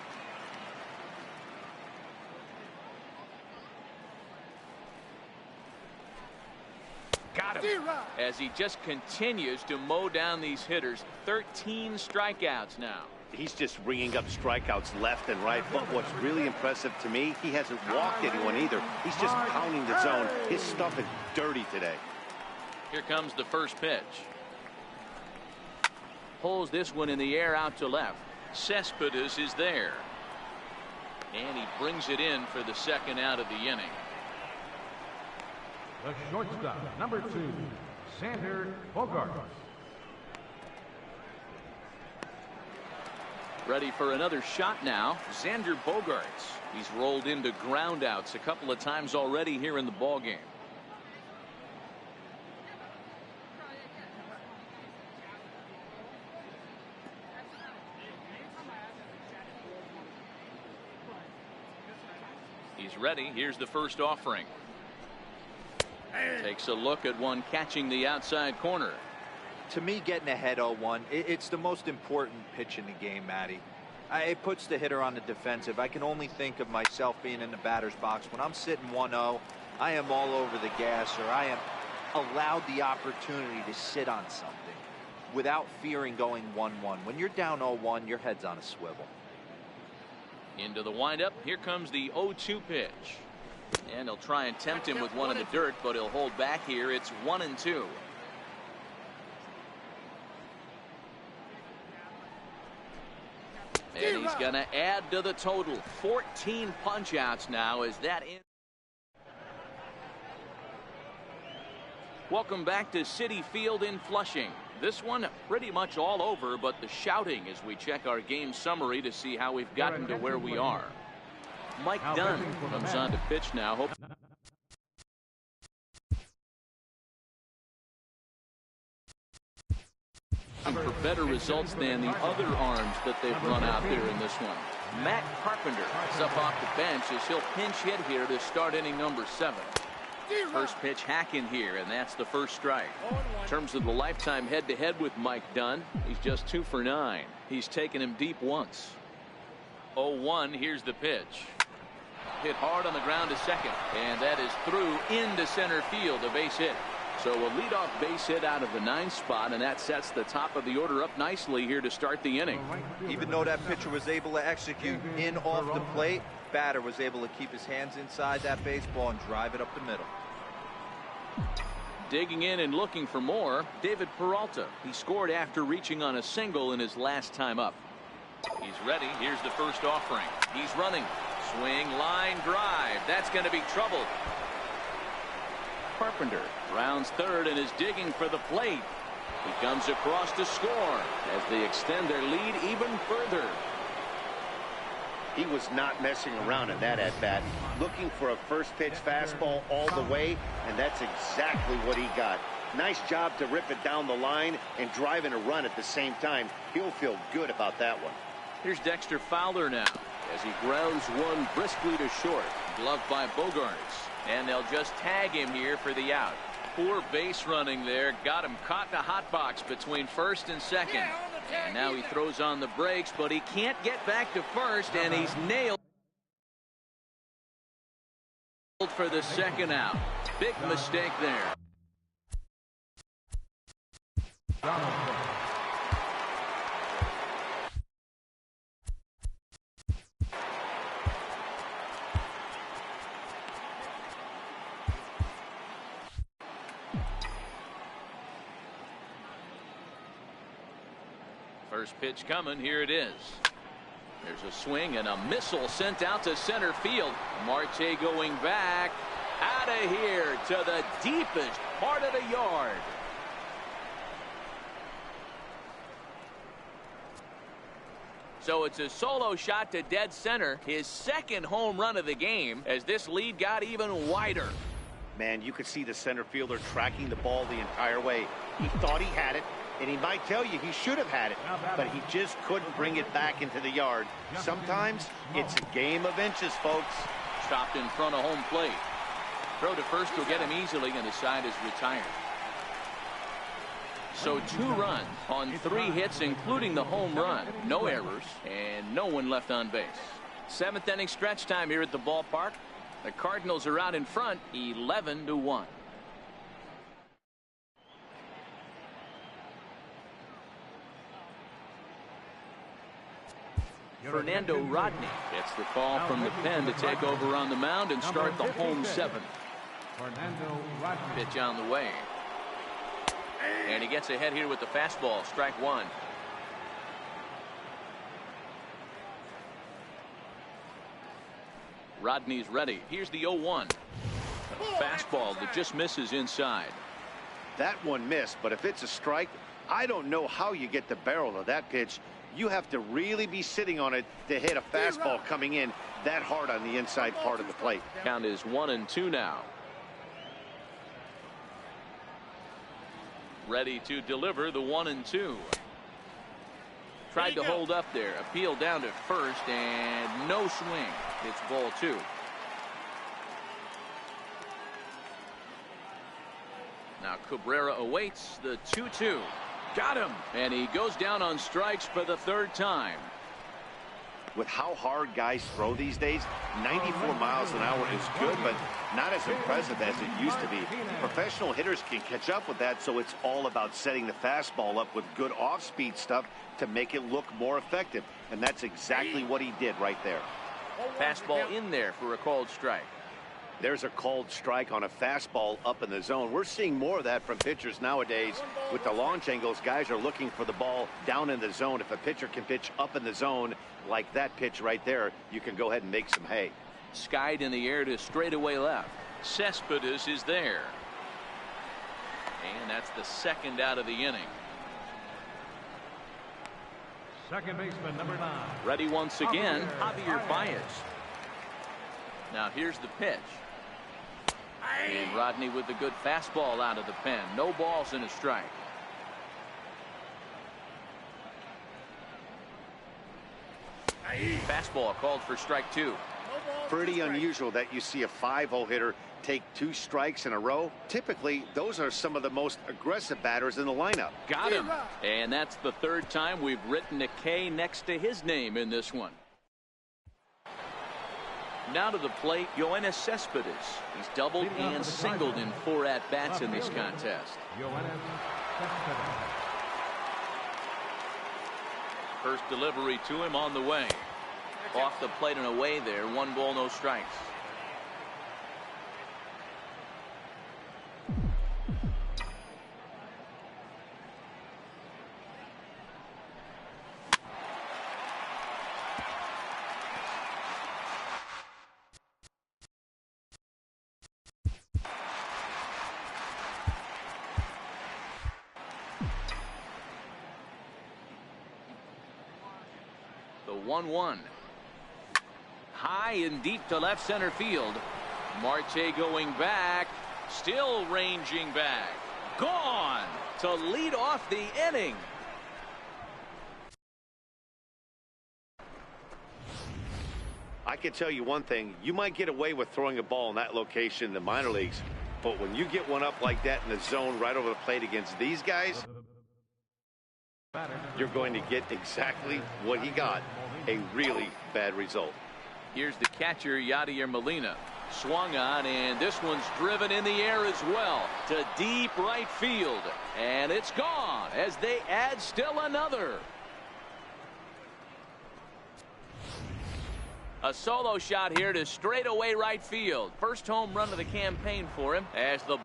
Got him. As he just continues to mow down these hitters. 13 strikeouts now. He's just ringing up strikeouts left and right. But what's really impressive to me, he hasn't walked anyone either. He's just pounding the zone. His stuff is dirty today. Here comes the first pitch. Pulls this one in the air out to left. Cespedes is there. And he brings it in for the second out of the inning. The shortstop, number 2, Xander Bogaerts. Ready for another shot now. Xander Bogaerts. He's rolled into groundouts a couple of times already here in the ballgame. He's ready. Here's the first offering. Takes a look at one catching the outside corner. To me, getting ahead 0-1, it's the most important pitch in the game, Matty. It puts the hitter on the defensive. I can only think of myself being in the batter's box. When I'm sitting 1-0, I am all over the gas, or I am allowed the opportunity to sit on something without fearing going 1-1. When you're down 0-1, your head's on a swivel. Into the windup. Here comes the 0-2 pitch. And he'll try and tempt him with one in the dirt, but he'll hold back here. It's 1-2. And he's going to add to the total. 14 punch-outs now as that in. Welcome back to Citi Field in Flushing. This one pretty much all over, but the shouting as we check our game summary to see how we've gotten to where we are. Mike Dunn comes on to pitch now. For better results than the other arms that they've run out there in this one. Matt Carpenter is up off the bench as he'll pinch hit here to start inning number 7. First pitch hack in here, and that's the first strike. In terms of the lifetime head-to-head with Mike Dunn, he's just 2 for 9. He's taken him deep once. 0-1. Here's the pitch. Hit hard on the ground to second, and that is through into center field, a base hit. So a leadoff base hit out of the 9th spot, and that sets the top of the order up nicely here to start the inning. Even though that pitcher was able to execute in off the plate, batter was able to keep his hands inside that baseball and drive it up the middle. Digging in and looking for more, David Peralta. He scored after reaching on a single in his last time up. He's ready. Here's the first offering. He's running. Swing, line, drive. That's going to be trouble. Carpenter rounds third and is digging for the plate. He comes across to score as they extend their lead even further. He was not messing around in that at-bat. Looking for a first-pitch fastball all the way, and that's exactly what he got. Nice job to rip it down the line and drive in a run at the same time. He'll feel good about that one. Here's Dexter Fowler now as he grounds one briskly to short. Gloved by Bogaerts. And they'll just tag him here for the out. Poor base running there. Got him caught in a hot box between first and second. And now he throws on the brakes, but he can't get back to first, and he's nailed for the second out. Big mistake there. First pitch coming. Here it is. There's a swing and a missile sent out to center field. Marte going back. Out of here to the deepest part of the yard. So it's a solo shot to dead center. His second home run of the game as this lead got even wider. Man, you could see the center fielder tracking the ball the entire way. He thought he had it, and he might tell you he should have had it, but he just couldn't bring it back into the yard. Sometimes it's a game of inches, folks. Stopped in front of home plate. Throw to first will get him easily, and the side is retired. So 2 runs on 3 hits, including the home run. No errors, and no one left on base. 7th inning stretch time here at the ballpark. The Cardinals are out in front, 11-1. Fernando Rodney gets the call from the pen to take over on the mound and start the home 7th. Fernando Rodney. Pitch on the way. And he gets ahead here with the fastball. Strike 1. Rodney's ready. Here's the 0-1. A fastball that just misses inside. That one missed, but if it's a strike, I don't know how you get the barrel of that pitch. You have to really be sitting on it to hit a fastball coming in that hard on the inside part of the plate. Count is 1-2 now. Ready to deliver the 1-2. Tried to hold up there. Appeal down to first and no swing. It's ball 2. Now Cabrera awaits the 2-2. Got him. And he goes down on strikes for the 3rd time. With how hard guys throw these days, 94 miles an hour is good, but not as impressive as it used to be. Professional hitters can catch up with that, so it's all about setting the fastball up with good off-speed stuff to make it look more effective. And that's exactly what he did right there. Fastball in there for a called strike. There's a called strike on a fastball up in the zone. We're seeing more of that from pitchers nowadays. With the launch angles, guys are looking for the ball down in the zone. If a pitcher can pitch up in the zone like that pitch right there, you can go ahead and make some hay. Skied in the air to straightaway left. Cespedes is there. And that's the 2nd out of the inning. Second baseman, number 9. Ready once again, Javier Baez. Now here's the pitch. And Rodney with the good fastball out of the pen. No balls and a strike. Fastball called for strike 2. Pretty unusual that you see a 5-0 hitter take 2 strikes in a row. Typically, those are some of the most aggressive batters in the lineup. Got him. And that's the 3rd time we've written a K next to his name in this one. Now to the plate, Yoenis Cespedes. He's doubled and singled in 4 at-bats in this contest. First delivery to him on the way. Off the plate and away there. 1 ball, no strikes. The 1-1. High and deep to left center field. Marte going back. Still ranging back. Gone to lead off the inning. I can tell you one thing. You might get away with throwing a ball in that location in the minor leagues, but when you get one up like that in the zone right over the plate against these guys, you're going to get exactly what he got, a really bad result. Here's the catcher, Yadier Molina. Swung on, and this one's driven in the air as well to deep right field. And it's gone as they add still another. A solo shot here to straightaway right field. First home run of the campaign for him as the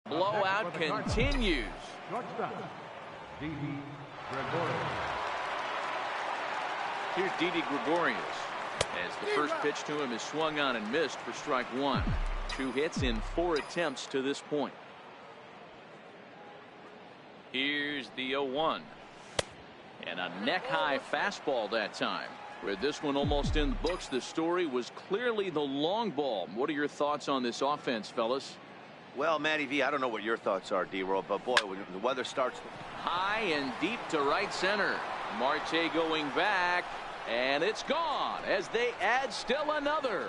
Blowout continues. Shortstop, Didi Gregorius. Here's Didi Gregorius. As the first pitch to him is swung on and missed for strike one. 2 hits in 4 attempts to this point. Here's the 0-1. And a neck-high fastball that time. With this one almost in the books, the story was clearly the long ball. What are your thoughts on this offense, fellas? Well, Matty V, I don't know what your thoughts are, D-Roll, but boy, when the weather starts. High and deep to right center. Marte going back, and it's gone as they add still another.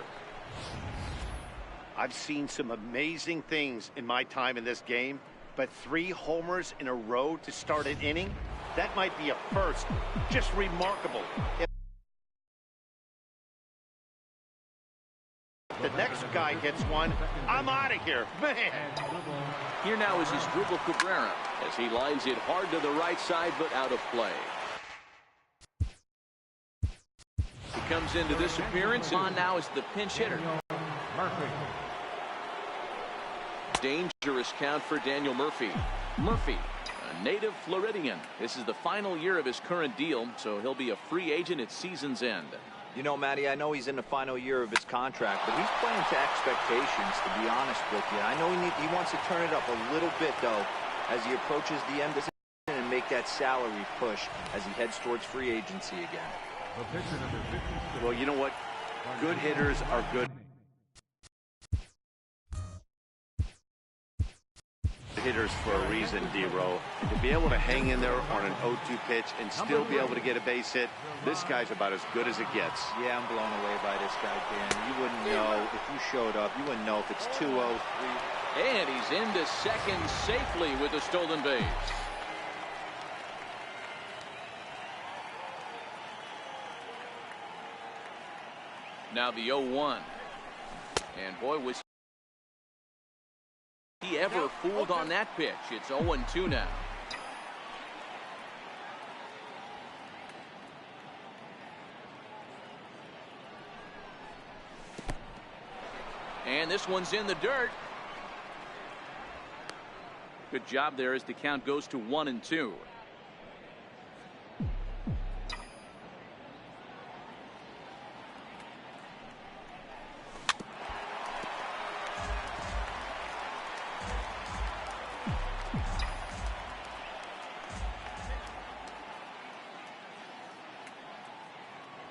I've seen some amazing things in my time in this game, but 3 homers in a row to start an inning, that might be a first. Just remarkable. The next guy hits one, I'm out of here, man. Here now is Asdrubal Cabrera as he lines it hard to the right side, but out of play. He comes into this appearance. On now is the pinch hitter. Murphy. Dangerous count for Daniel Murphy. Murphy, a native Floridian. This is the final year of his current deal, so he'll be a free agent at season's end. You know, Matty, I know he's in the final year of his contract, but he's playing to expectations, to be honest with you. I know he wants to turn it up a little bit, though, as he approaches the end of the season and make that salary push as he heads towards free agency again. The pitcher number 56. Well, you know what? Good hitters are good hitters for a reason, D-Row. To be able to hang in there on an 0-2 pitch and still be able to get a base hit, this guy's about as good as it gets. Yeah, I'm blown away by this guy, Dan. You wouldn't know if you showed up. You wouldn't know if it's 2-0, 3. And he's into second safely with a stolen base. Now the 0-1. And boy, was he ever fooled on that pitch. It's 0-2 now. And this one's in the dirt. Good job there as the count goes to 1-2.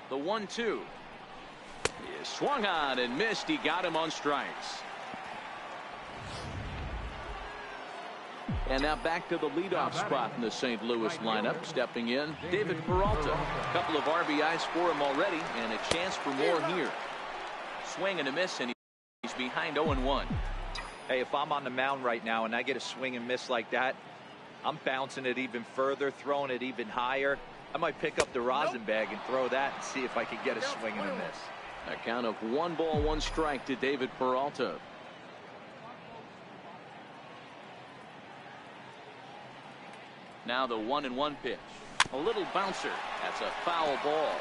The 1-2 is swung on and missed. He got him on strikes. And now back to the leadoff spot in the St. Louis lineup. Stepping in, David Peralta. A couple of RBIs for him already, and a chance for more here. Swing and a miss, and he's behind 0-1. Hey, if I'm on the mound right now and I get a swing and miss like that, I'm bouncing it even further, throwing it even higher. I might pick up the rosin bag and throw that and see if I can get a swing and a miss. A count of 1 ball, 1 strike to David Peralta. Now the 1-1 pitch. A little bouncer. That's a foul ball.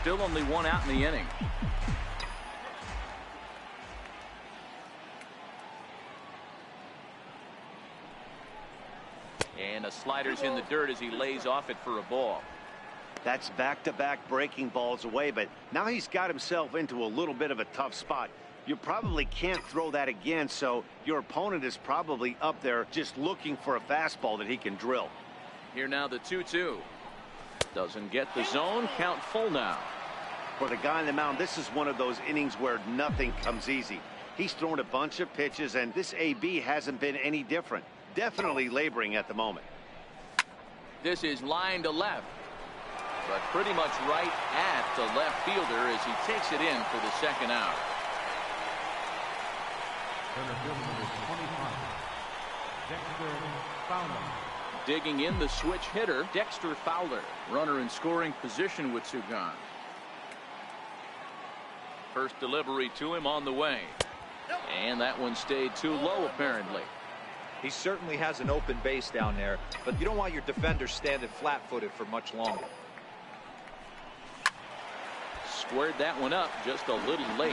Still only 1 out in the inning. And a slider's in the dirt as he lays off it for a ball. That's back-to-back breaking balls away, but now he's got himself into a little bit of a tough spot. You probably can't throw that again, so your opponent is probably up there just looking for a fastball that he can drill. Here now the 2-2. Doesn't get the zone. Count full now. For the guy on the mound, this is one of those innings where nothing comes easy. He's thrown a bunch of pitches, and this AB hasn't been any different. Definitely laboring at the moment. This is line to left, but pretty much right at the left fielder as he takes it in for the second out. Center field number 25. Dexter Fowler. Digging in the switch hitter, Dexter Fowler. Runner in scoring position with 2 gone. First delivery to him on the way. And that one stayed too low apparently. He certainly has an open base down there, but you don't want your defenders standing flat-footed for much longer. Squared that one up just a little late.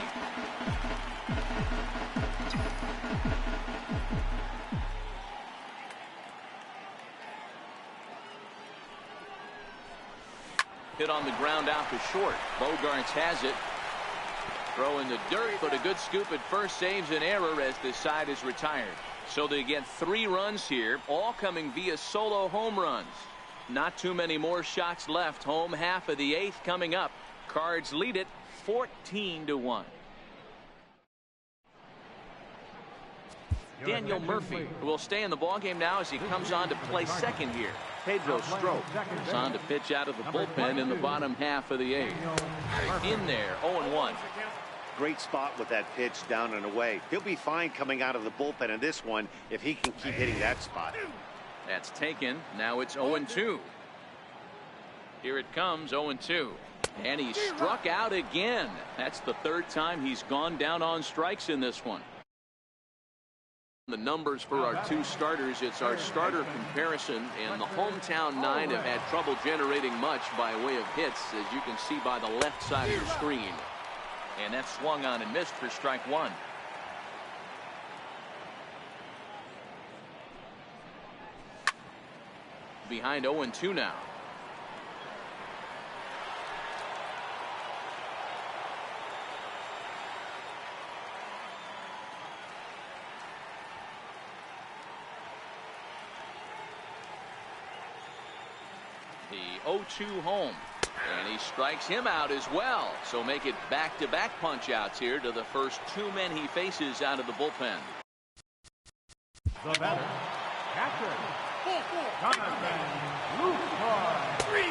hit on the ground out to short. Bogaerts has it. Throw in the dirt, but a good scoop at first saves an error as this side is retired. So they get 3 runs here, all coming via solo home runs. Not too many more shots left. Home half of the 8th coming up. Cards lead it 14-1. Daniel Murphy will stay in the ballgame now as he comes on to play second here. Pedro Strop is on to pitch out of the bullpen in the bottom half of the 8th. In there, 0-1. Great spot with that pitch down and away. He'll be fine coming out of the bullpen in this one if he can keep hitting that spot. That's taken. Now it's 0-2. Here it comes, 0-2. And he struck out again. That's the 3rd time he's gone down on strikes in this one. The numbers for our 2 starters, it's our starter comparison, and the hometown 9 have had trouble generating much by way of hits, as you can see by the left side of the screen. And that swung on and missed for strike 1. Behind 0-2 now. The 0-2 home. And he strikes him out as well. So make it back-to-back punch-outs here to the first 2 men he faces out of the bullpen. The batter, catcher, Jonathan Lucroy.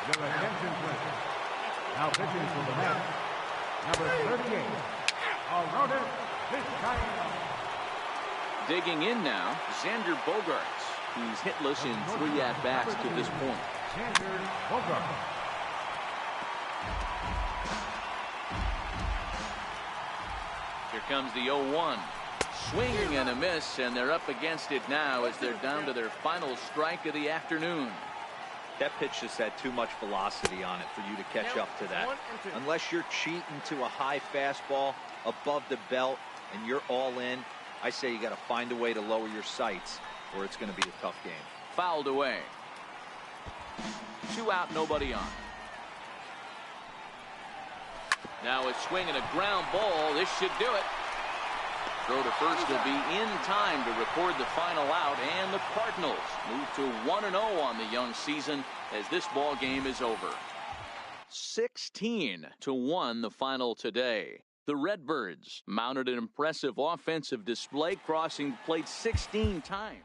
Your attention, please. Now pitching for the Mets, number 38, Aroldis Vizcaino. Digging in now, Xander Bogaerts. He's hitless in 3 at-bats to this point. Xander Bogaerts. Here comes the 0-1. Swing and a miss, and they're up against it now as they're down to their final strike of the afternoon. That pitch just had too much velocity on it for you to catch up to that. Unless you're cheating to a high fastball above the belt and you're all in, I say you got to find a way to lower your sights or it's going to be a tough game. Fouled away. 2 out, nobody on. Now a swing and a ground ball. This should do it. Throw to first will be in time to record the final out, and the Cardinals move to 1-0 on the young season as this ball game is over. 16-1 the final today. The Redbirds mounted an impressive offensive display, crossing the plate 16 times.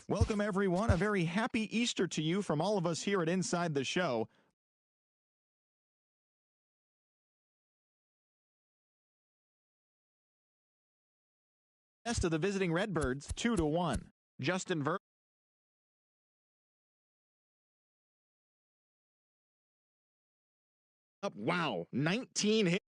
Welcome, everyone. A very happy Easter to you from all of us here at Inside the Show. Best of the visiting Redbirds, 2-1. Justin Verlander. Wow, 19 hits.